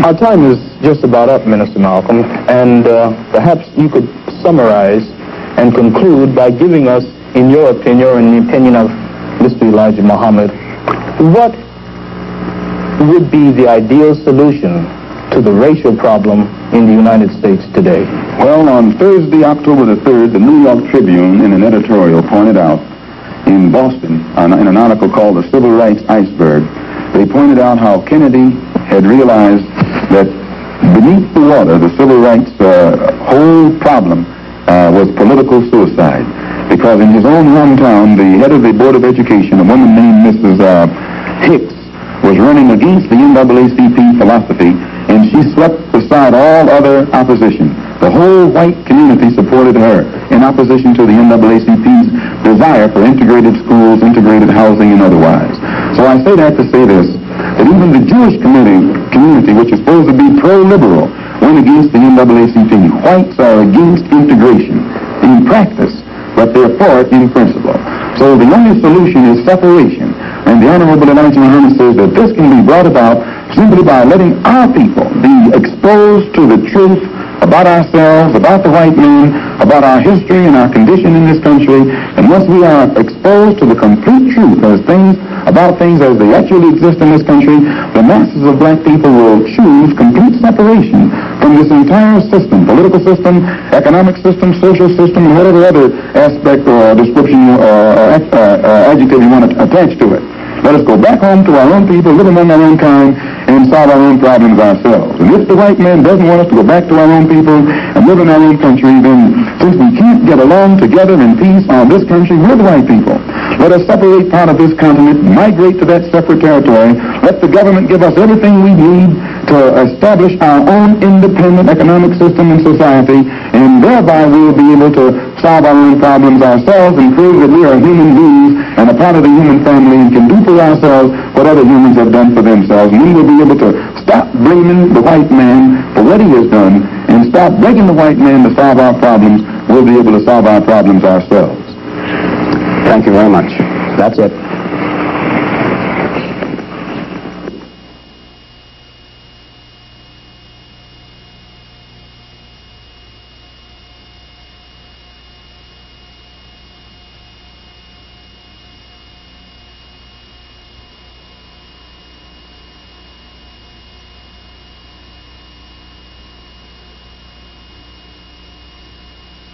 Our time is just about up, Minister Malcolm, and perhaps you could summarize and conclude by giving us, in your opinion, or in the opinion of Mr. Elijah Muhammad, what would be the ideal solution to the racial problem in the United States today?
Well, on Thursday, October the 3rd, the New York Tribune, in an editorial, pointed out in Boston, in an article called The Civil Rights Iceberg, they pointed out how Kennedy had realized that beneath the water, the civil rights whole problem was political suicide. Because in his own hometown, the head of the Board of Education, a woman named Mrs. Hicks, was running against the NAACP philosophy
and she swept aside all other opposition. The whole white community supported her in opposition to the NAACP's desire for integrated schools, integrated housing, and otherwise. So I say that to say this, that even the Jewish community, which is supposed to be pro-liberal, went against the NAACP. Whites are against integration in practice, but they're for it in principle. So the only solution is separation. And the Honorable Elijah Muhammad says that this can be brought about simply by letting our people be exposed to the truth about ourselves, about the white man, about our history and our condition in this country. And once we are exposed to the complete truth about things as they actually exist in this country, the masses of black people will choose complete separation from this entire system, political system, economic system, social system, and whatever other aspect or description or adjective you want to attach to it. Let us go back home to our own people, live among our own kind, and solve our own problems ourselves. And if the white man doesn't want us to go back to our own people and live in our own country, then since we can't get along together in peace on this country with white people, let us separate part of this continent, migrate to that separate territory, let the government give us everything we need to establish our own independent economic system and society, and thereby we'll be able to solve our own problems ourselves and prove that we are human beings and a part of the human family and can do for ourselves what other humans have done for themselves. And then we'll be able to stop blaming the white man for what he has done and stop begging the white man to solve our problems. We'll be able to solve our problems ourselves.
Thank you very much. That's it.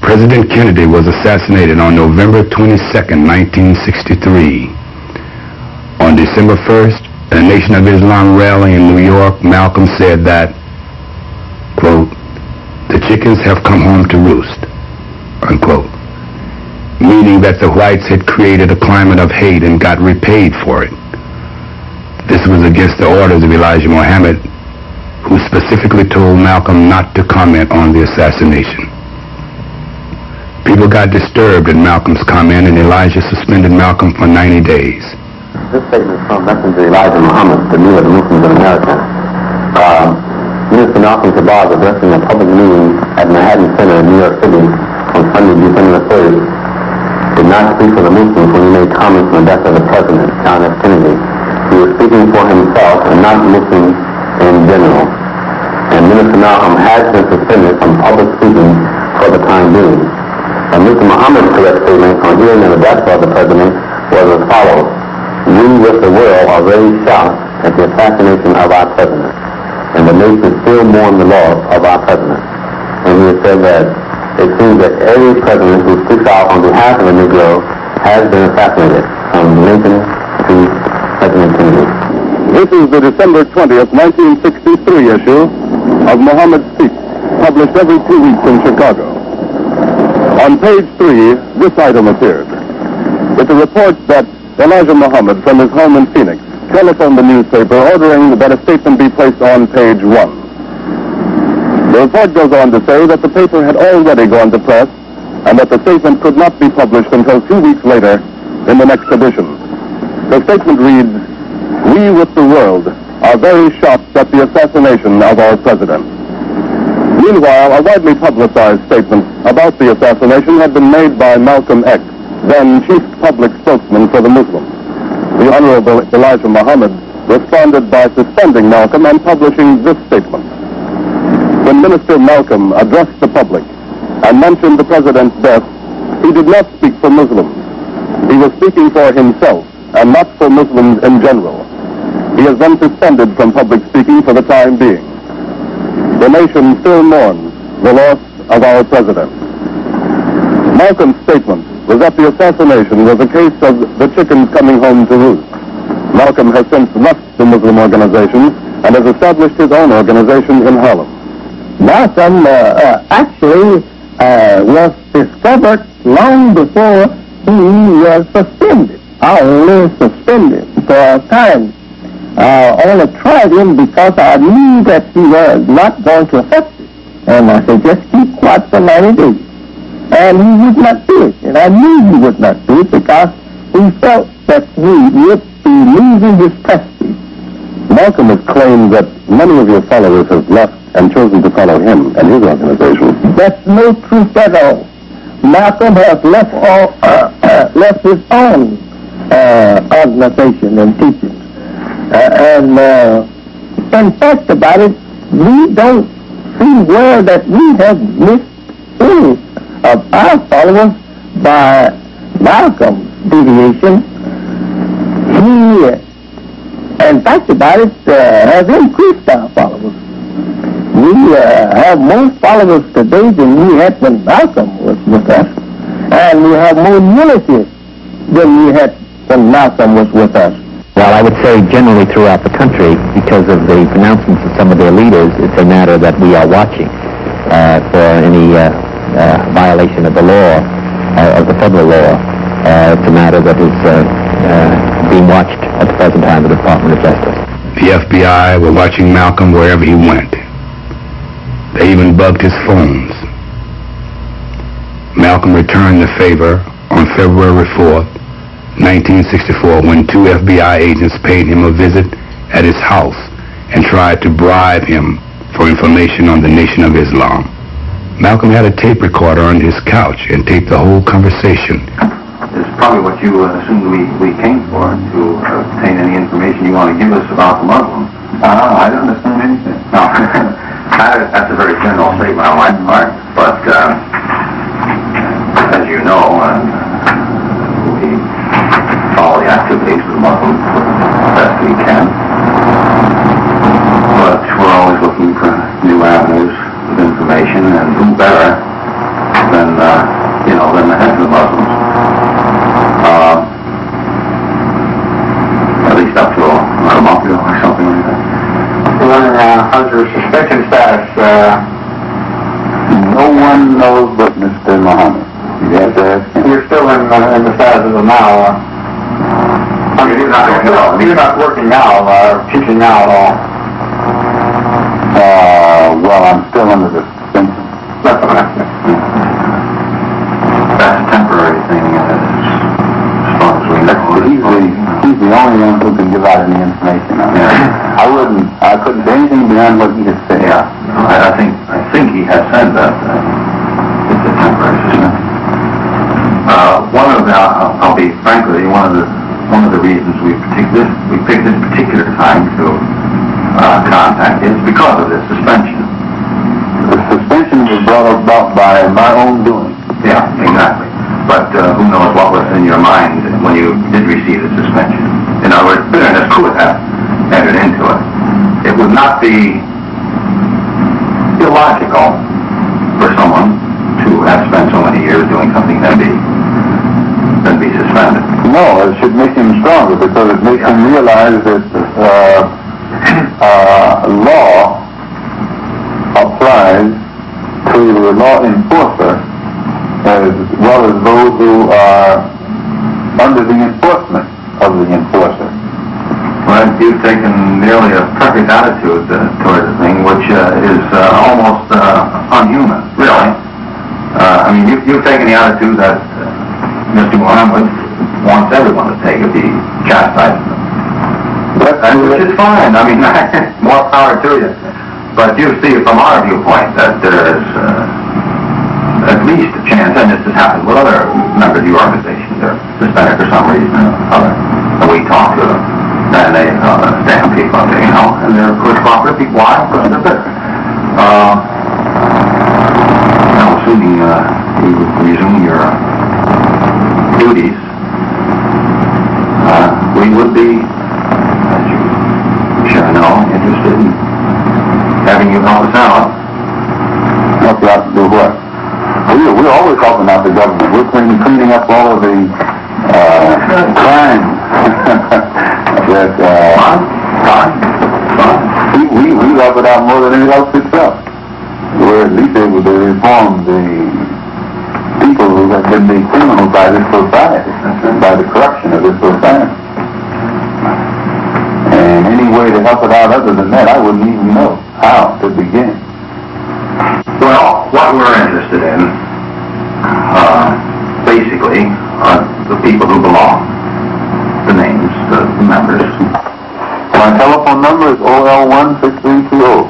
President Kennedy was assassinated on November 22nd, 1963. On December 1st, at a Nation of Islam rally in New York, Malcolm said that, quote, "The chickens have come home to roost," unquote, meaning that the whites had created a climate of hate and got repaid for it. This was against the orders of Elijah Muhammad, who specifically told Malcolm not to comment on the assassination. People got disturbed at Malcolm's comment, and Elijah suspended Malcolm for 90 days.
This statement is from Messenger Elijah Muhammad, the leader of the Muslims in America. Minister Malcolm Shabazz, addressing a public meeting at Manhattan Center in New York City on Sunday, December 3rd, did not speak for the Muslims when he made comments on the death of the President, John F. Kennedy. He was speaking for himself and not Muslims in general. And Minister Malcolm has been suspended from public speaking for the time being. And Mr. Muhammad's correct statement on hearing of the death of the President was as follows: "We with the world are very shocked at the assassination of our President, and the nation still mourn the loss of our President." And he has said that it seems that every President who speaks out on behalf of the Negro has been assassinated, from Lincoln to President Kennedy.
This is the December 20th, 1963 issue of Muhammad Speaks, published every 2 weeks in Chicago. On page 3, this item appeared. It's a report that Elijah Muhammad, from his home in Phoenix, telephoned the newspaper ordering that a statement be placed on page 1. The report goes on to say that the paper had already gone to press and that the statement could not be published until 2 weeks later in the next edition. The statement reads, "We with the world are very shocked at the assassination of our President." Meanwhile, a widely publicized statement about the assassination had been made by Malcolm X, then chief public spokesman for the Muslims. The Honorable Elijah Muhammad responded by suspending Malcolm and publishing this statement. When Minister Malcolm addressed the public and mentioned the President's death, he did not speak for Muslims. He was speaking for himself and not for Muslims in general. He has been suspended from public speaking for the time being. The nation still mourns the loss of our President. Malcolm's statement was that the assassination was a case of the chickens coming home to roost. Malcolm has since left the Muslim organization and has established his own organization in Harlem.
Malcolm actually was discovered long before he was suspended, only suspended for a time. only tried him because I knew that he was not going to affect it. And I said, just keep quiet for 90 days. And he would not do it. And I knew he would not do it because he felt that he would be losing his prestige.
Malcolm has claimed that many of your followers have left and chosen to follow him and his organization.
That's no truth at all. Malcolm has left his own organization and teachings. In fact about it, we don't see where that we have missed any of our followers by Malcolm's deviation. He, in fact about it, has increased our followers. We have more followers today than we had when Malcolm was with us, and we have more unity than we had when Malcolm was with us.
Well, I would say generally throughout the country, because of the pronouncements of some of their leaders, it's a matter that we are watching for any violation of the law, of the federal law. It's a matter that is being watched at the present time by the Department of Justice.
The FBI were watching Malcolm wherever he went. They even bugged his phones. Malcolm returned the favor on February 4th, 1964, when 2 FBI agents paid him a visit at his house and tried to bribe him for information on the Nation of Islam. Malcolm had a tape recorder under his couch and taped the whole conversation.
It's probably what you assumed we came for, to obtain any information you want to give us about the Muslims. I don't assume anything. No, that's a very general statement on my part, but as you know, we follow the activities of the Muslims as best we can, but we're always looking for new avenues of information, and who better than the heads of the Muslims, at least up to a month ago or something like that. How's your suspension status?
No one knows but Mr. Muhammad. You have to ask him.
You're still in the status of now. I mean, you're not working now, teaching now at all.
Well, I'm still under the suspension.
That's what I'm saying. That's a temporary thing, as far as we know.
He's the only one who can give out any information on that. I couldn't say anything beyond what he has said.
Yeah, no, I think he has said that. It's a temporary suspension. I'll be frank with you, one of the reasons we picked this particular time to contact is because of this suspension.
The suspension was brought about by my own doing.
Yeah, exactly. But who knows what was in your mind when you did receive the suspension. In other words, bitterness could have entered into it. It would not be illogical for someone to have spent so many years doing something then be suspended.
No, it should make him stronger because it makes him realize that law applies to the law enforcer as well as those who are under the enforcement of the enforcer.
Well, you've taken nearly a perfect attitude toward the thing, which is almost unhuman, really. I mean, you've taken the attitude that Mr. Muhammad wants everyone to take if he chastises them. Which is fine. I mean, more power to you. But you see from our viewpoint that there is at least a chance, and this has happened with other members of the organization, they're suspended for some reason or other. And we talk to them, and they stand people, and they're good cooperative people. Why? Because they're better. Now, assuming you resume your duties, we would be, as you sure know, interested in having you help us out.
Help you out to do what? We're always helping out the government. We're cleaning up all of the crimes that we help it out more than it helps itself. We're at least able to reform the people who have been made criminals by this society, by the corruption of this society. And any way to help it out other than that, I wouldn't even know how to begin.
Well, what we're interested in, basically, are the people who belong, the names, the members.
My telephone number is OL16320.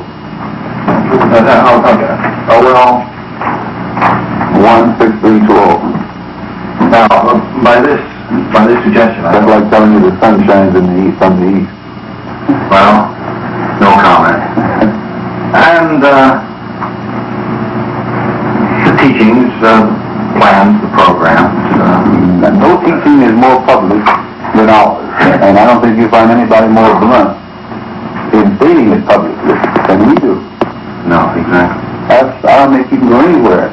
Okay.
OL16320.
Now, by this suggestion,
That's like telling you the sun shines in the east from the east.
well, no comment. And the teachings, plans, the programs.
No teaching is more public than ours, and I don't think you find anybody more blunt in stating it publicly than we do.
No, exactly.
I don't think you can go anywhere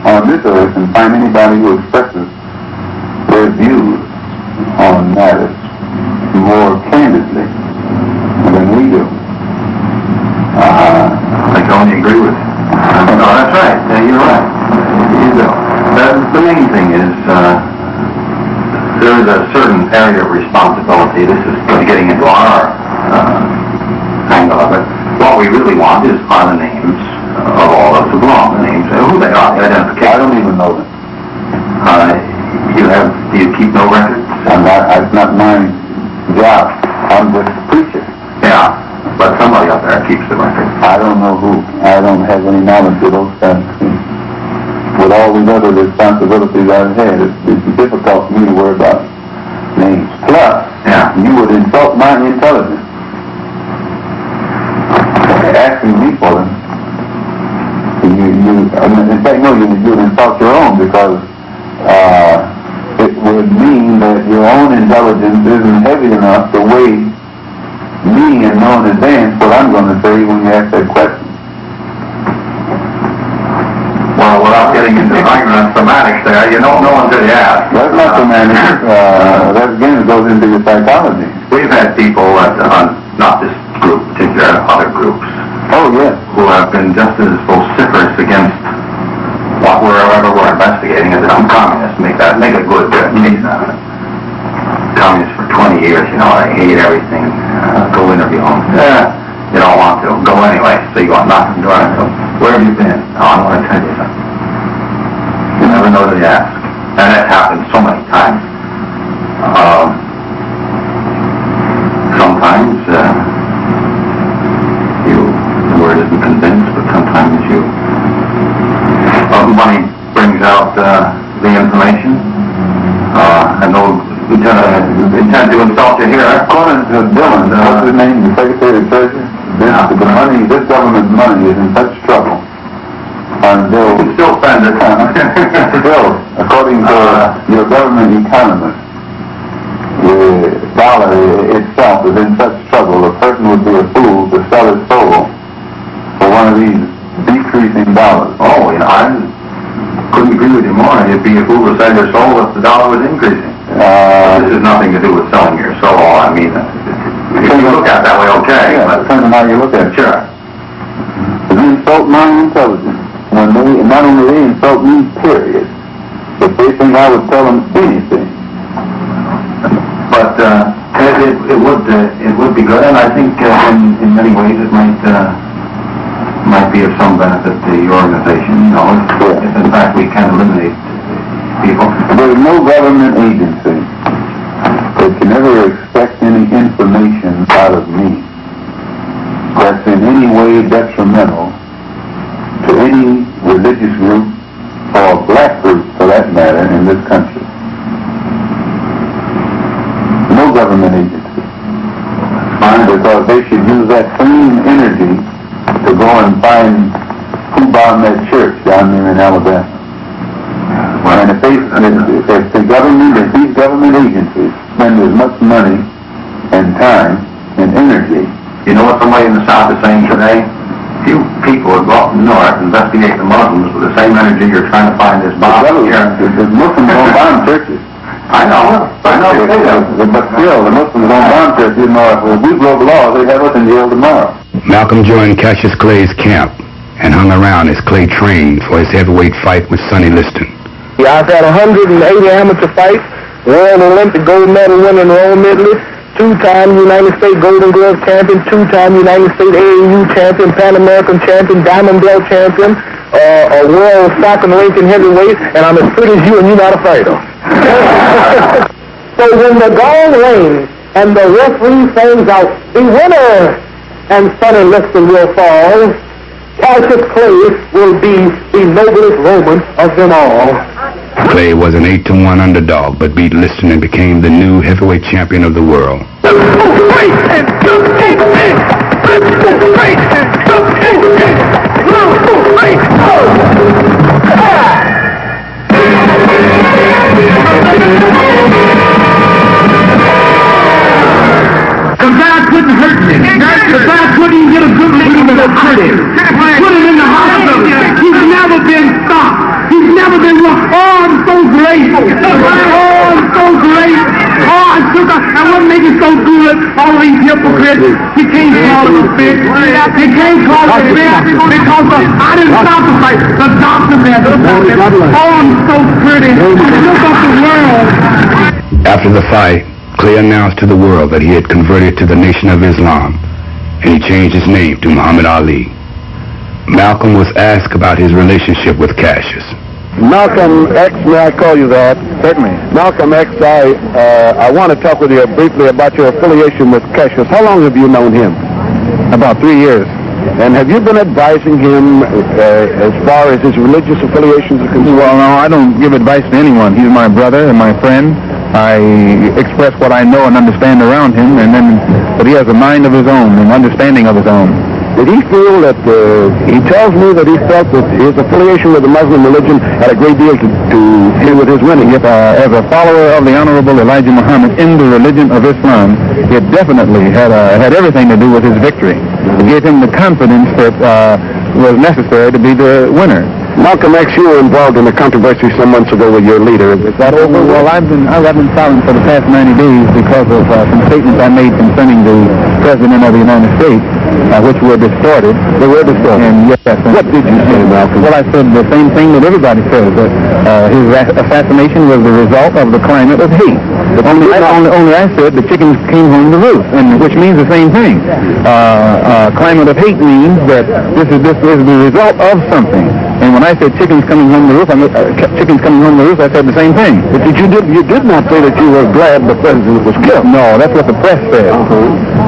on this earth and find anybody who expresses their views on matters more candidly than we do.
I can only agree with you. No, that's right. Yeah, you're right. You do. The main thing is there is a certain area of responsibility. This is getting into our angle of it. What we really want are the names of all those who belong. The names, who they are, the identification.
I don't even know them.
Do you keep no records?
It's not my job. I'm just a preacher.
Yeah, but somebody up there keeps the record.
I don't know who. I don't have any knowledge of those kinds of things. With all these other responsibilities I've had, it's difficult for me to worry about names. Plus, you would insult my intelligence asking me for them. In fact, no, you would insult your own, because it would mean that your own intelligence isn't heavy enough to weigh me and know in advance what I'm going to say when you ask that question.
Well, without getting into argument semantics there, you don't know until you ask.
That's not semantics. That again goes into your psychology.
We've had people, not this group particular, other groups, who have been just as vociferous against what we're investigating as some communists. Make a good case out of it. Communists for 20 years, they hate everything. Go interview them. You don't want to. Go anyway. So you want nothing to do it. So, where have you been? Oh, I want to tell you something. You never know till you ask. And that's happened so many times. Sometimes the word isn't convinced, but sometimes money brings out the information. And no intend to insult you here.
According to Dillon, what's his name, the Secretary of Treasury? This government's money is in such trouble. Until
you still spend it.
Still, according to your government economist, the dollar itself is in such trouble, a person would be a fool to sell his soul for one of these decreasing dollars.
Oh, I couldn't agree with you more. You'd be a fool to sell your soul if the dollar was increasing. This has nothing to do with selling your soul. I mean, if you look at it that way, okay.
Yeah, but depends on how you look at it.
Sure.
They insult my intelligence. When not only they insult me, period, but they think I would tell them anything.
But it would be good, and I think in many ways it might be of some benefit to your organization. If in fact we can eliminate people.
There is no government agency that can ever expect any information out of me that's in any way detrimental to any religious group or black group, for that matter, in this country. No government agency. Because they should use that same energy to go and find who bombed that church down there in Alabama. And if these government agencies spend as much money and time and energy.
You know what somebody in the South is saying today? Few people would go up north and investigate the Muslims with the same energy you're trying to find this bomb here.
The Muslims don't bomb churches.
I know.
But still, the Muslims don't bomb churches. If we broke laws, they'd have us in jail tomorrow.
Malcolm joined Cassius Clay's camp and hung around as Clay trained for his heavyweight fight with Sonny Liston.
Yeah, I've had 180 amateur fights, won Olympic gold medal winning World medalist, two-time United States Golden Glove champion, two-time United States AAU champion, Pan American champion, Diamond Belt champion, a world stocking ranking heavyweight, and I'm as pretty as you, and you're not a fighter. So when the gong rings and the referee sings out, the winner, and Sonny Liston will fall, Cassius Clay will be the noblest Roman of them all.
Clay was an 8-1 underdog, but beat Liston and became the new heavyweight champion of the world.
The guy couldn't hurt me. The guy couldn't even get a good look at credit. Put him in the hospital. He's never been stopped. He's never been wrong. Oh, I'm so grateful. Oh, I'm so great. Oh, I'm so glad. And what makes it so good, all these hypocrites, you can't call him a bitch. You can't call him a bitch because I didn't stop the fight. The doctor had to stop it. Oh, I'm so pretty. Look up the world.
After the fight, Clay announced to the world that he had converted to the Nation of Islam, and he changed his name to Muhammad Ali. Malcolm was asked about his relationship with Cassius.
Malcolm X, may I call you that?
Certainly.
Malcolm X, I want to talk with you briefly about your affiliation with Cassius. How long have you known him?
About 3 years.
And have you been advising him as far as his religious affiliations are concerned?
Well, no, I don't give advice to anyone. He's my brother and my friend. I express what I know and understand around him, but he has a mind of his own, an understanding of his own.
Did he feel that, he tells me that he felt that his affiliation with the Muslim religion had a great deal to do with his winning.
If, as a follower of the Honorable Elijah Muhammad in the religion of Islam, it definitely had everything to do with his victory. It gave him the confidence that was necessary to be the winner.
Malcolm X, you were involved in a controversy some months ago with your leader. Is that over?
Well, I've been silent for the past 90 days because of some statements I made concerning the President of the United States, which were distorted.
They were distorted?
And yes.
What did you say, Malcolm?
Well, I said the same thing that everybody says, that his assassination was the result of the climate of hate. Only I said the chickens came home to roost, and which means the same thing. Climate of hate means that this is the result of something. And when I said chickens coming home to roost, I said the same thing.
But you did not say that you were glad the president was killed.
No, that's what the press said.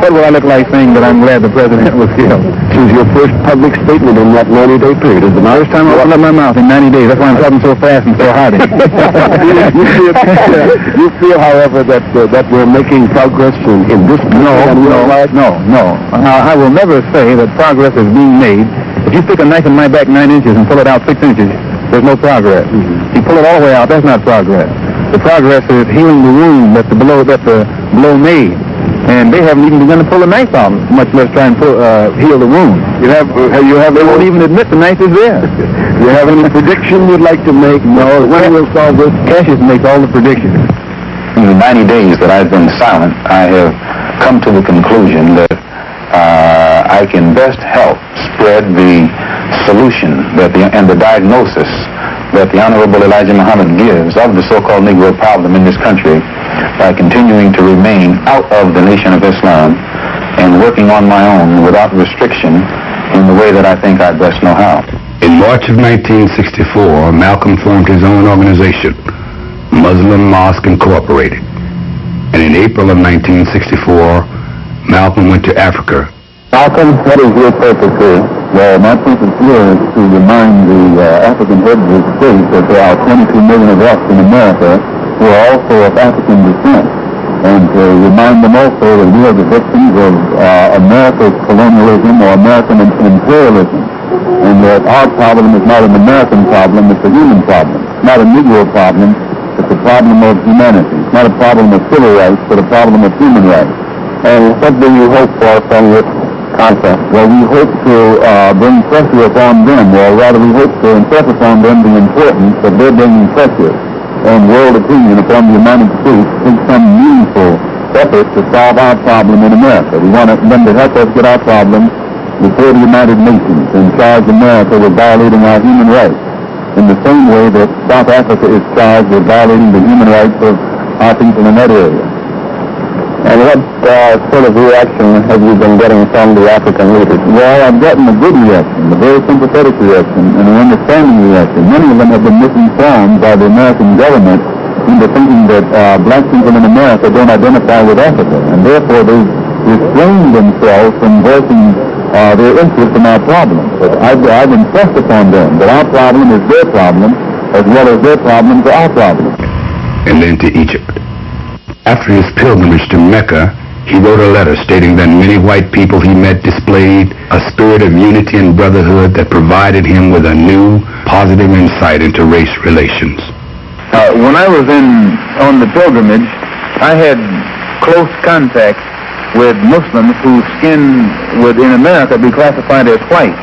What would I look like saying that I'm glad the president was killed?
This is your first public statement in that 90-day period. Is the first time I opened up my mouth in 90 days. That's why I'm talking so fast and so hearty. You feel, however, that we're making progress in this?
No. I will never say that progress is being made. If you stick a knife in my back 9 inches and pull it out 6 inches, there's no progress. If you pull it all the way out, that's not progress. The progress is healing the wound that the blow made. And they haven't even begun to pull the knife out, much less try and heal the wound. They won't even admit the knife is there.
Do you have any prediction you'd like to make? No. When we'll solve this?
Cassius makes all the predictions.
In the 90 days that I've been silent, I have come to the conclusion that I can best help spread the solution and the diagnosis that the Honorable Elijah Muhammad gives of the so-called Negro problem in this country by continuing to remain out of the Nation of Islam and working on my own without restriction in the way that I think I best know how.
In March of 1964, Malcolm formed his own organization, Muslim Mosque Incorporated. And in April of 1964, Malcolm went to Africa.
Malcolm, what is your purpose here?
Well, my purpose here is to remind the African heads of the state that there are 22 million of us in America who are also of African descent, and to remind them also that we are the victims of America's colonialism or American imperialism, and that our problem is not an American problem, it's a human problem. It's not a Negro problem, it's a problem of humanity. It's not a problem of civil rights, but a problem of human rights.
And what do you hope for from this conference?
Well, we hope to bring pressure upon them, or rather we hope to impress upon them the importance of their bringing pressure and world opinion upon the United States in some meaningful effort to solve our problem in America. We want them to help us get our problem before the United Nations and charge America with violating our human rights in the same way that South Africa is charged with violating the human rights of our people in that area.
And what sort of reaction have you been getting from the African leaders?
Well, I've gotten a good reaction, a very sympathetic reaction, and an understanding reaction. Many of them have been misinformed by the American government into thinking that black people in America don't identify with Africa, and therefore they've restrained themselves from voicing their interest in our problem. But I've impressed upon them that our problem is their problem, as well as their problems are our problem.
And then to Egypt. After his pilgrimage to Mecca, he wrote a letter stating that many white people he met displayed a spirit of unity and brotherhood that provided him with a new, positive insight into race relations.
When I was on the pilgrimage, I had close contact with Muslims whose skin would in America be classified as white,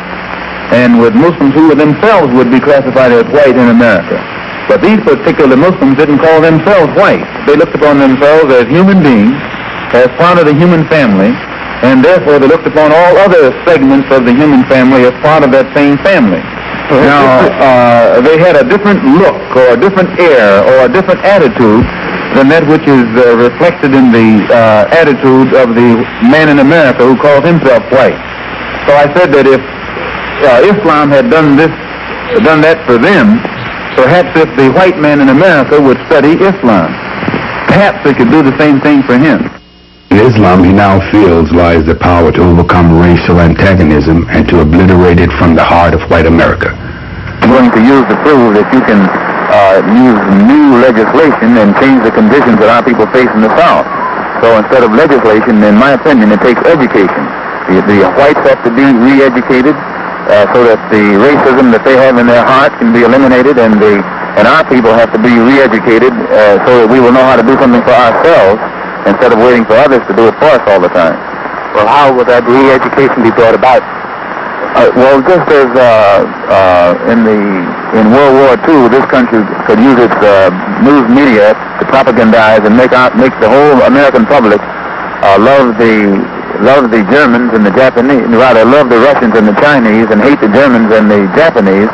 and with Muslims who themselves would be classified as white in America. But these particular Muslims didn't call themselves white. They looked upon themselves as human beings, as part of the human family, and therefore they looked upon all other segments of the human family as part of that same family. Now, they had a different look or a different air or a different attitude than that which is reflected in the attitude of the man in America who calls himself white. So I said that if Islam had done that for them, perhaps if the white man in America would study Islam, perhaps they could do the same thing for him.
In Islam, he now feels lies the power to overcome racial antagonism and to obliterate it from the heart of white America.
I'm going to use to prove that you can use new legislation and change the conditions that our people face in the South. So instead of legislation, in my opinion, it takes education. The whites have to be re-educated so that the racism that they have in their heart can be eliminated, and our people have to be re-educated so that we will know how to do something for ourselves instead of waiting for others to do it for us all the time.
Well, how would that re-education be brought about?
Well, just as in World War II, this country could use its news media to propagandize and make the whole American public love the Germans and the Japanese, rather love the Russians and the Chinese and hate the Germans and the Japanese.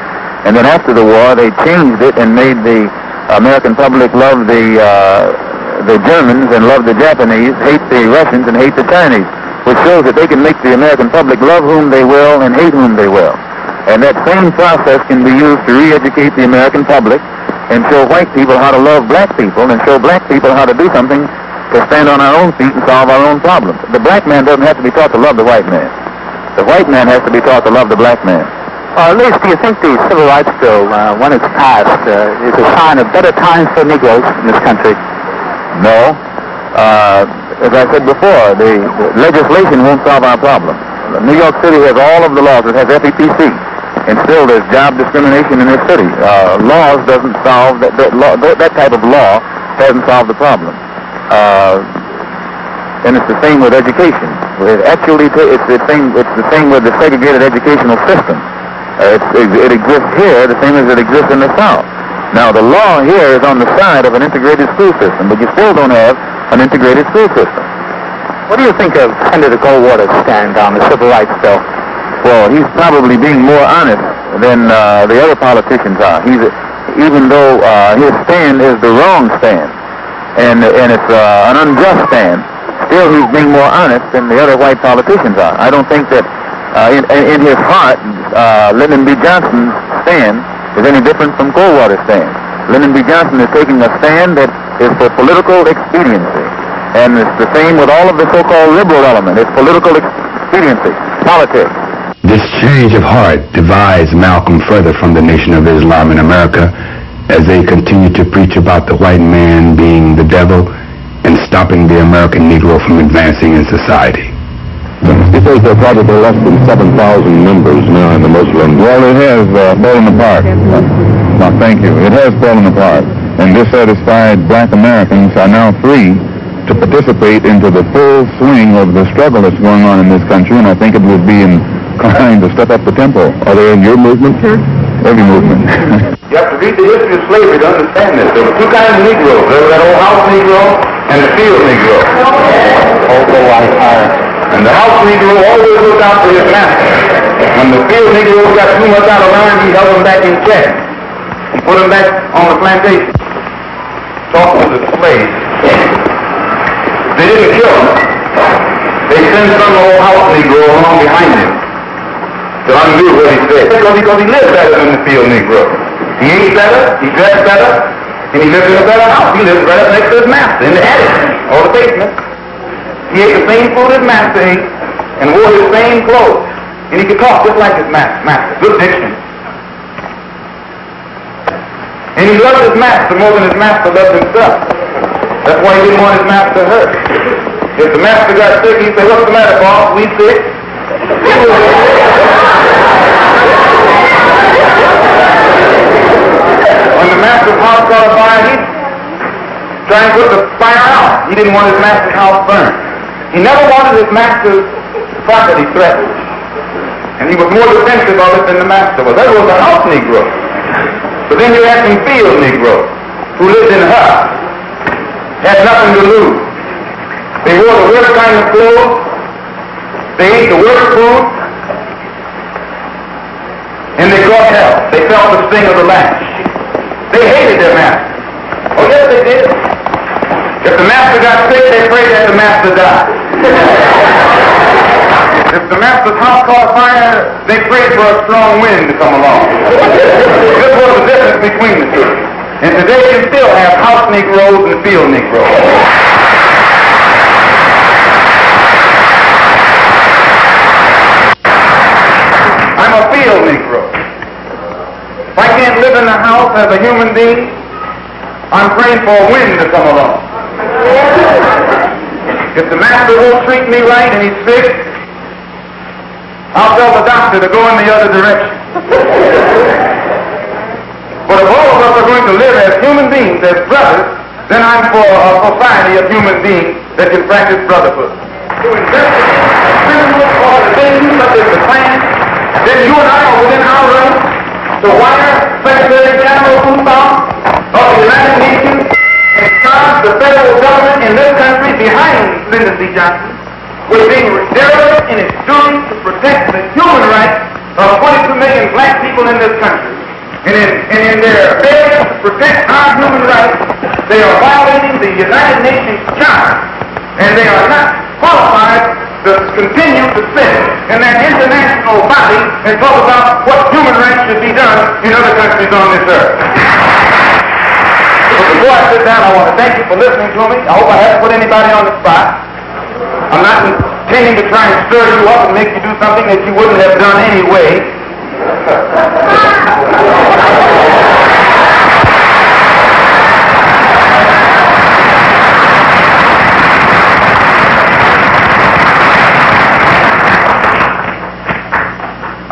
And then after the war, they changed it and made the American public love the Germans and love the Japanese, hate the Russians and hate the Chinese, which shows that they can make the American public love whom they will and hate whom they will. And that same process can be used to re-educate the American public and show white people how to love black people and show black people how to do something to stand on our own feet and solve our own problems. The black man doesn't have to be taught to love the white man. The white man has to be taught to love the black man.
At least, do you think the Civil Rights Bill, when it's passed, is a sign of better times for Negroes in this country?
No. As I said before, the legislation won't solve our problem. New York City has all of the laws. It has FEPC. And still there's job discrimination in this city. Laws doesn't solve that type of law doesn't solve the problem. And it's the same with education. It's the same with the segregated educational system. It exists here the same as it exists in the South. Now, the law here is on the side of an integrated school system, but you still don't have an integrated school system.
What do you think of Senator Goldwater's stand on the Civil Rights Bill?
Well, he's probably being more honest than the other politicians are. Even though his stand is the wrong stand, and it's an unjust stand, still he's being more honest than the other white politicians are. I don't think that in his heart, Lyndon B. Johnson's stand is any different from Goldwater's stand. Lyndon B. Johnson is taking a stand that is for political expediency. And it's the same with all of the so-called liberal element. It's political expediency, politics.
This change of heart divides Malcolm further from the Nation of Islam in America as they continue to preach about the white man being the devil and stopping the American Negro from advancing in society.
He says there are probably less than 7,000 members now in the Muslim.
Well, it has fallen apart. No, thank you. It has fallen apart. And dissatisfied black Americans are now free to participate into the full swing of the struggle that's going on in this country, and I think it would be inclined to step up the tempo. Are they in your movement, sir? Every movement.
You have to read the history of slavery to understand this. There were two kinds of Negroes. There was that old house Negro and the field Negro. And the house Negro always looked out for his master. When the field Negro got too much out of line, he held him back in check. He put him back on the plantation. Talking to the slave. They didn't kill him. They sent some old house Negro along behind him to undo what he said. Because he lived better than the field Negro. He ate better, he dressed better, and he lived in a better house. He lived right up next to his master, in the attic or the basement. He ate the same food his master ate and wore his same clothes. And he could talk just like his master. Good diction. And he loved his master more than his master loved himself. That's why he didn't want his master hurt. If the master got sick, he'd say, "What's the matter, boss? We sick?" When the master's house caught a fire, he'd try and put the fire out. He didn't want his master's house burned. He never wanted his master's property threatened. And he was more defensive of it than the master was. That was a house Negro. But then you had some field Negroes who lived in huts, had nothing to lose. They wore the worst kind of clothes, they ate the worst food, and they caught hell. They felt the sting of the lash. They hated their master. Oh yes, they did. If the master got sick, they prayed that the master died. If the master's house caught fire, they prayed for a strong wind to come along. This was the difference between the two. And today you still have house Negroes and field Negroes. I'm a field Negro. If I can't live in the house as a human being, I'm praying for a wind to come along. If the master won't treat me right and he's sick, I'll tell the doctor to go in the other direction. But if all of us are going to live as human beings, as brothers, then I'm for a society of human beings that can practice brotherhood. To invest in criminal organizations such as the Klan, then you and I are within our rights to wire Secretary General Roosevelt of the United Nations and charge the federal government in this country behind Lyndon B. Johnson with being derelict in its duty to protect the human rights of 22 million black people in this country. And in their failure to protect our human rights, they are violating the United Nations Charter, and they are not qualified to continue to sit in that international body and talk about what human rights should be done in other countries on this earth. But before I sit down, I want to thank you for listening to me. I hope I haven't put anybody on the spot. I'm not intending to try and stir you up and make you do something that you wouldn't have done anyway.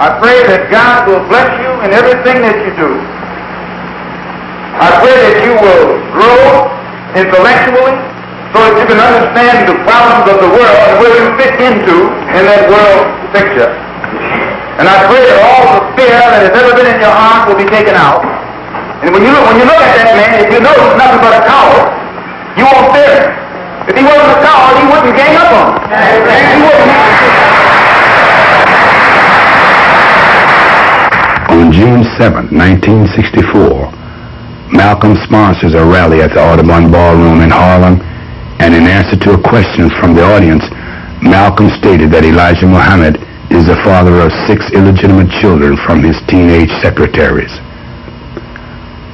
I pray that God will bless you in everything that you do. I pray that you will grow intellectually so that you can understand the problems of the world and where you fit into in that world picture. And I pray that all the fear that has ever been in your heart will be taken out. And when you look at that man, if you know he's nothing but a coward, you won't fear him. If he wasn't a coward, he wouldn't gang up on him. He wouldn't.
On June 7, 1964, Malcolm sponsors a rally at the Audubon Ballroom in Harlem, and in answer to a question from the audience, Malcolm stated that Elijah Muhammad is the father of 6 illegitimate children from his teenage secretaries.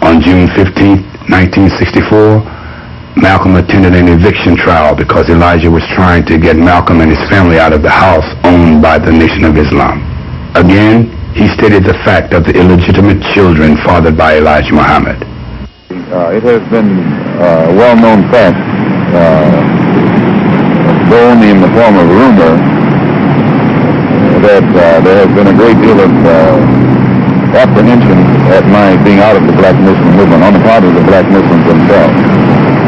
On June 15, 1964, Malcolm attended an eviction trial because Elijah was trying to get Malcolm and his family out of the house owned by the Nation of Islam. Again, he stated the fact of the illegitimate children fathered by Elijah Muhammad.
It has been a well-known fact, though only in the form of rumor, that there has been a great deal of apprehension at my being out of the black Muslim movement on the part of the black Muslims themselves.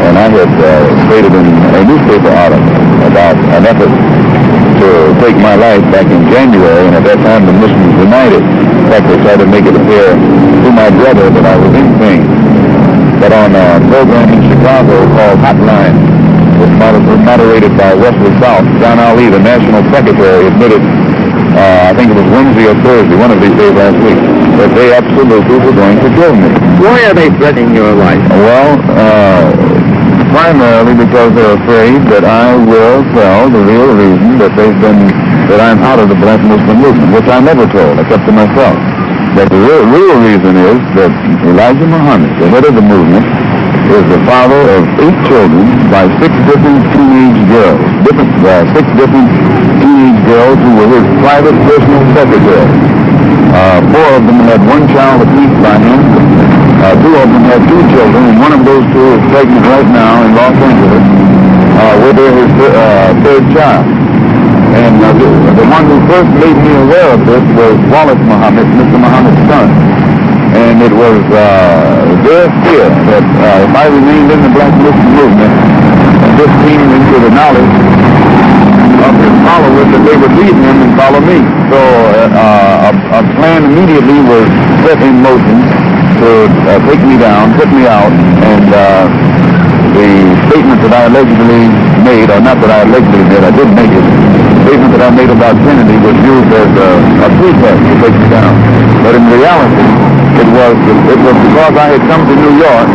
And I had stated in a newspaper article about an effort to take my life back in January, and at that time the Muslims denied it. In fact, they tried to make it appear to my brother that I was insane. But on a program in Chicago called Hotline, which was moderated by Wesley South, John Ali, the national secretary, admitted, I think it was Wednesday or Thursday, one of these days last week, that they absolutely were going to kill me.
Why are they threatening your life?
Well, primarily because they're afraid that I will tell the real reason that that I'm out of the Black Muslim movement, which I never told, except to myself. But the real reason is that Elijah Muhammad, the head of the movement, is the father of 8 children by 6 different teenage girls. 6 different teenage girls who were his private personal secretaries. 4 of them had 1 child apiece by him. 2 of them had 2 children, and one of those 2 is pregnant right now in Los Angeles with his 3rd child. And the one who first made me aware of this was Wallace Muhammad, Mr. Muhammad's son. And it was their fear that if I remained in the Black Muslim movement and just came into the knowledge of his followers, that they would leave him and follow me. So a plan immediately was set in motion to take me down, put me out, and the statement that I allegedly made, or not that I allegedly did, I did make it, the statement that I made about Kennedy was used as a pretext to take me down. But in reality, it was because I had come to New York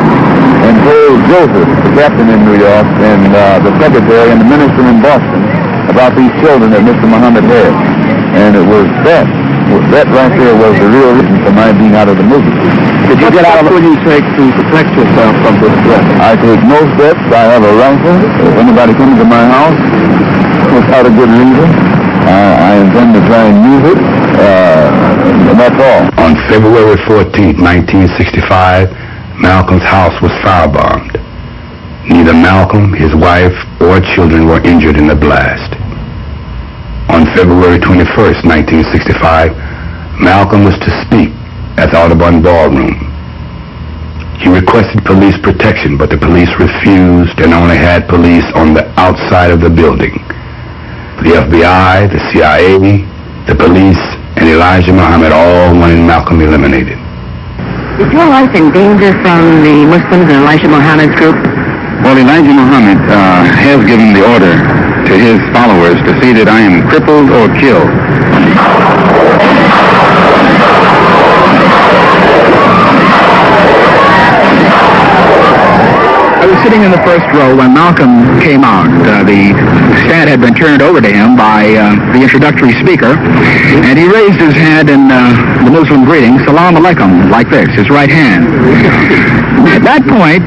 and told Joseph, the captain in New York, and the secretary and the minister in Boston about these children that Mr. Muhammad had. And it was that right there was the real reason for my being out of the movement.
Did you get out of it? What do you take to protect yourself from this threat?
I take no steps. I have a rifle. If anybody comes to my house without a good reason, I intend to try and use it. And that's all.
On February 14th, 1965, Malcolm's house was firebombed. Neither Malcolm, his wife, or children were injured in the blast. On February 21st, 1965, Malcolm was to speak at the Audubon Ballroom. He requested police protection, but the police refused and only had police on the outside of the building. The FBI, the CIA, the police, and Elijah Muhammad all wanted Malcolm eliminated.
Is your life in danger from the Muslims and Elijah Muhammad's group?
Well, Elijah Muhammad has given the order to his followers to see that I am crippled or killed.
I was sitting in the first row when Malcolm came out. The stand had been turned over to him by the introductory speaker, and he raised his hand in the Muslim greeting, Salam Alaikum, like this, his right hand. At that point,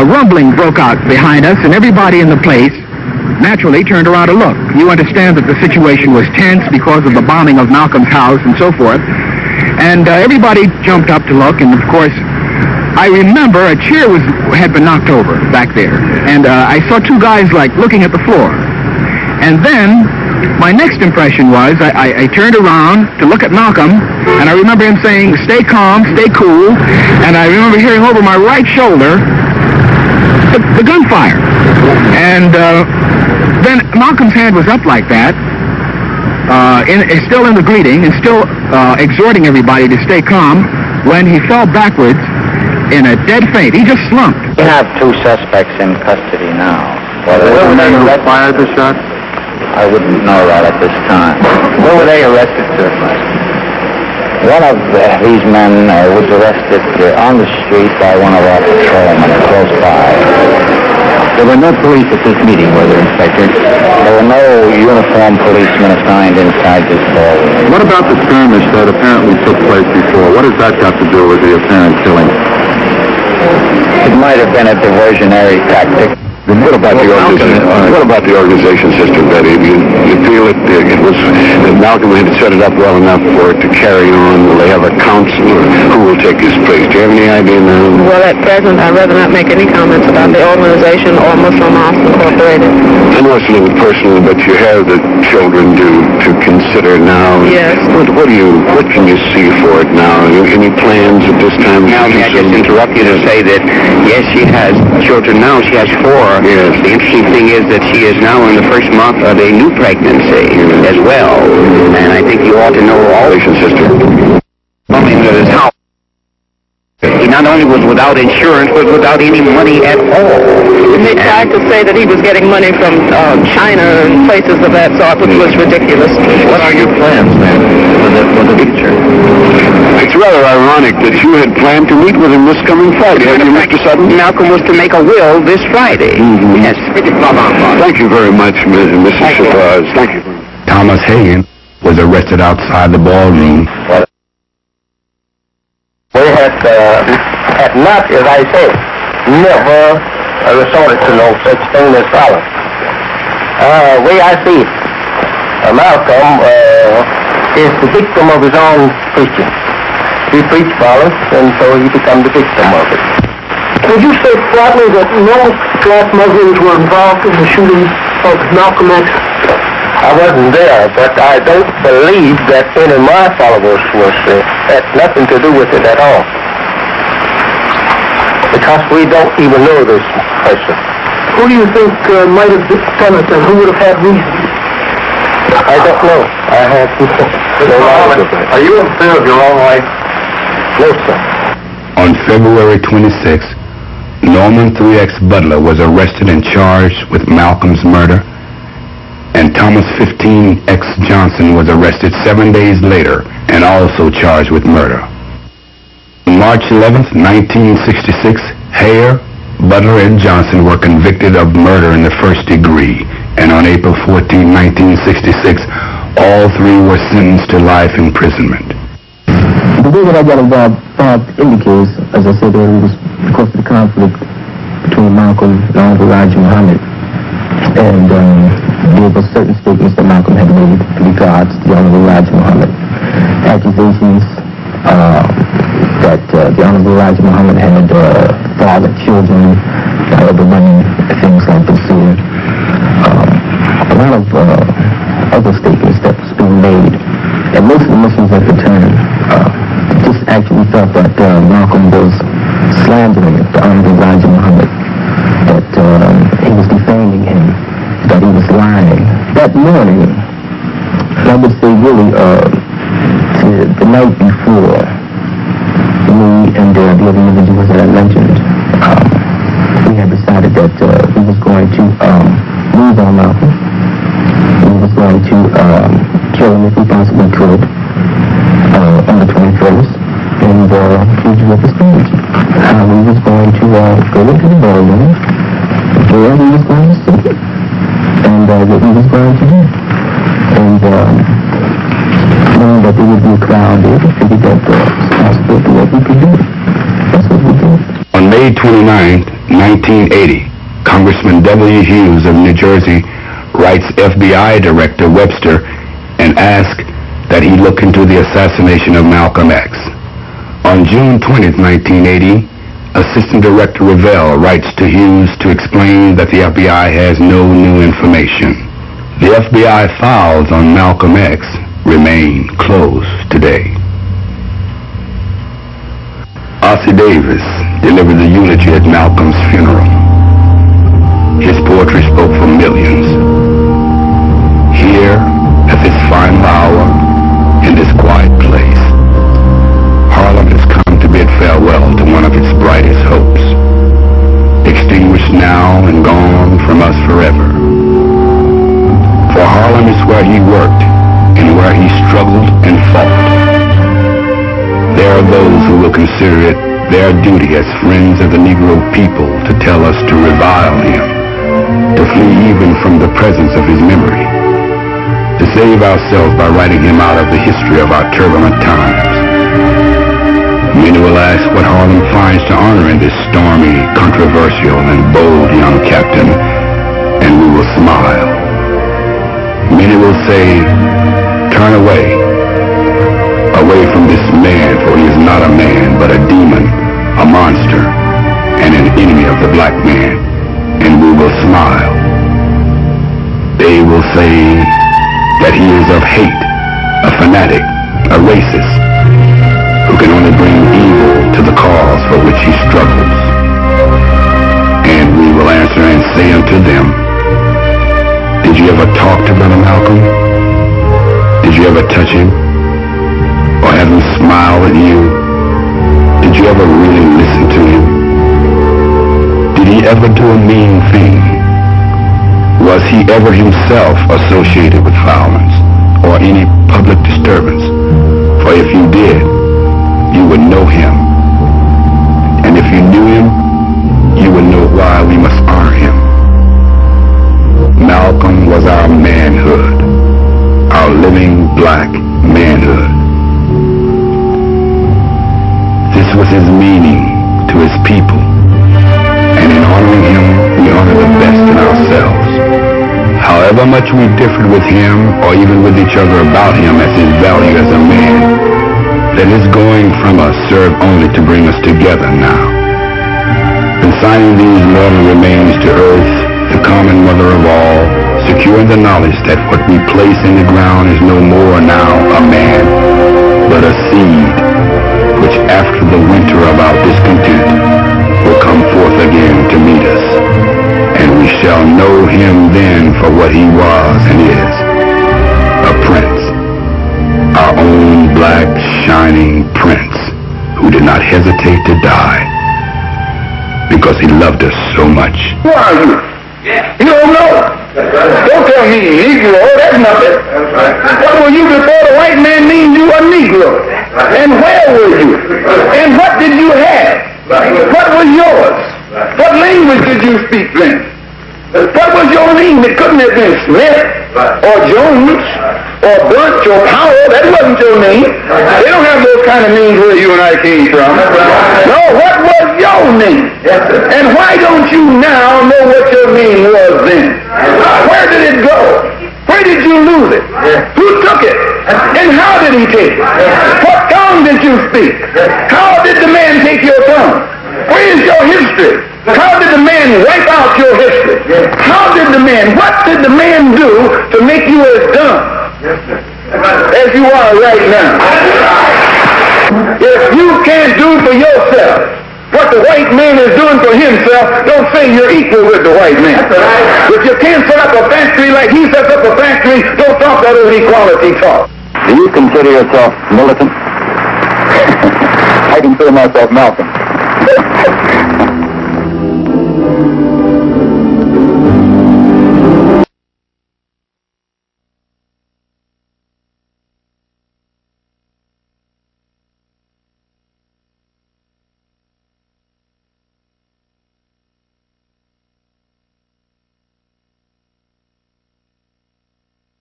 rumbling broke out behind us, and everybody in the place naturally turned around to look. You understand that the situation was tense because of the bombing of Malcolm's house and so forth, and everybody jumped up to look, and of course, I remember a chair had been knocked over back there, and I saw 2 guys looking at the floor. And then my next impression was I turned around to look at Malcolm, and I remember him saying, "Stay calm, stay cool," and I remember hearing over my right shoulder the gunfire. And then Malcolm's hand was up like that, still in the greeting and still exhorting everybody to stay calm, when he fell backwards in a dead faint. He just slumped.
We have 2 suspects in custody now.
Where were they who fired the shot?
I wouldn't know that at this time.
Where were they arrested, sir?
One of these men was arrested on the street by one of our patrolmen close by.
There were no police at this meeting, were there, Inspector?
There were no uniformed policemen assigned inside this ballroom.
What about the skirmish that apparently took place before? What has that got to do with the apparent killing?
It might have been a diversionary tactic.
What about the organization, Sister Betty? Do you feel that Malcolm had set it up well enough for it to carry on? Will they have a counselor who will take his place? Do you have any idea now?
Well, at present, I'd rather not make any comments about the organization or Muslim House Incorporated.
I know it's a little personal, but you have the children to consider now.
Yes.
What can you see for it now? Any plans at this time?
Now, may I just interrupt you to say that, yes, she has children now. She has 4.
Yes.
The interesting thing is that she is now in the first month of a new pregnancy as well. And I think you ought to know all.
Sister.
Into his house. He not only was without insurance, but without any money at all.
And they tried to say that he was getting money from China and places of that sort, which was ridiculous.
What are your plans, then, for the future?
It's rather ironic
ironic that you had planned to meet with him this coming Friday. Have you, Mr. Sutton?
Malcolm was to make a will this Friday. Yes.
Thank you very much, Mrs. Shabazz. Thank you.
Thomas Hagen was arrested outside the ballroom.
We had not, as I said, never resorted to no such thing as violence. Way I see it, Malcolm is the victim of his own preaching. He preached violence, and so he became the victim of it.
Would you say flatly that no black Muslims were involved in the shooting of Malcolm X?
I wasn't there, but I don't believe that any of my followers had nothing to do with it at all. Because we don't even know this person.
Who do you think might have done it, and who would have had reason?
I don't know. I have no knowledge of it.
Are you in fear of your own life?
No, sir.
On February 26, Norman 3X Butler was arrested and charged with Malcolm's murder, and Thomas 15X Johnson was arrested 7 days later and also charged with murder. On March 11, 1966, Hare, Butler, and Johnson were convicted of murder in the first degree, and on April 14, 1966, all three were sentenced to life imprisonment.
The way that I got involved in the case, as I said earlier, was because of the conflict between Malcolm and Honorable Elijah Muhammad, and there were certain statements that Malcolm had made with regards to the Honorable Elijah Muhammad. Accusations that the Honorable Elijah Muhammad had fathered children by other women, things like this here. A lot of other statements that was being made, and most of the Muslims at the time just actually felt that Malcolm was slandering the Honorable Elijah Muhammad, that he was defaming him, that he was lying. That morning, and I would say really the night before, me and the other individuals that I mentioned, we had decided that we was going to move on Malcolm. We was going to kill him if we possibly could on the 21st and accuse you of his strategy. We was going to go into the ballroom where we was going to sit and what we was going to do. And knowing that there would be a crowd there, we figured that it's possible to what we could do. That's what we did.
On May 29, 1980, Congressman W. Hughes of New Jersey writes FBI Director Webster and asks that he look into the assassination of Malcolm X. On June 20, 1980, Assistant Director Revelle writes to Hughes to explain that the FBI has no new information. The FBI files on Malcolm X remain closed today. Ossie Davis delivered the eulogy at Malcolm's funeral. His poetry spoke for millions. Here, at this final hour, in this quiet place, Harlem has come to bid farewell to one of its brightest hopes, extinguished now and gone from us forever. For Harlem is where he worked and where he struggled and fought. There are those who will consider it their duty as friends of the Negro people to tell us to revile him, to flee even from the presence of his memory, to save ourselves by writing him out of the history of our turbulent times. Many will ask what Harlem finds to honor in this stormy, controversial, and bold young captain, and we will smile. Many will say, turn away from this man, for he is not a man, but a demon, a monster, and an enemy of the black man, and we will smile. They will say that he is of hate, a fanatic, a racist, who can only bring evil to the cause for which he struggles. And we will answer and say unto them, did you ever talk to Brother Malcolm? Did you ever touch him? Or have him smile at you? Did you ever really listen to him? Did he ever do a mean thing? Was he ever himself associated with violence or any public disturbance? For if you did, you would know him. And if you knew him, you would know why we must honor him. Malcolm was our manhood, our living black manhood. This was his meaning to his people. And in honoring him, we honor the best in ourselves. However much we differed with him, or even with each other about him as his value as a man, let his going from us serve only to bring us together now. Consigning these mortal remains to earth, the common mother of all, securing the knowledge that what we place in the ground is no more now a man, but a seed, which after the winter of our discontent will come forth again to meet us, and we shall know him then for what he was and is, a prince, our own black shining prince, who did not hesitate to die, because he loved us so much.
Who are you? You don't know. Don't tell me Negro, that's nothing. What were you before the white man named you a Negro? And where were you? And what did you have? What was yours? What language did you speak then? What was your name? It couldn't have been Smith or Jones or Bunch or Powell. That wasn't your name. They don't have those kind of names where you and I came from. No, what was your name? And why don't you now know what your name was then? Where did it go? Where did you lose it? Who took it? And how did he take it? What tongue did you speak? How did the man take your tongue? Where is your history? How did the man wipe out your history? How did the man, what did the man do to make you as dumb as you are right now? If you can't do for yourself what the white man is doing for himself, don't say you're equal with the white man. If you can't set up a factory like he sets up a factory, don't talk that old equality talk.
Do you consider yourself militant?
I consider myself Malcolm.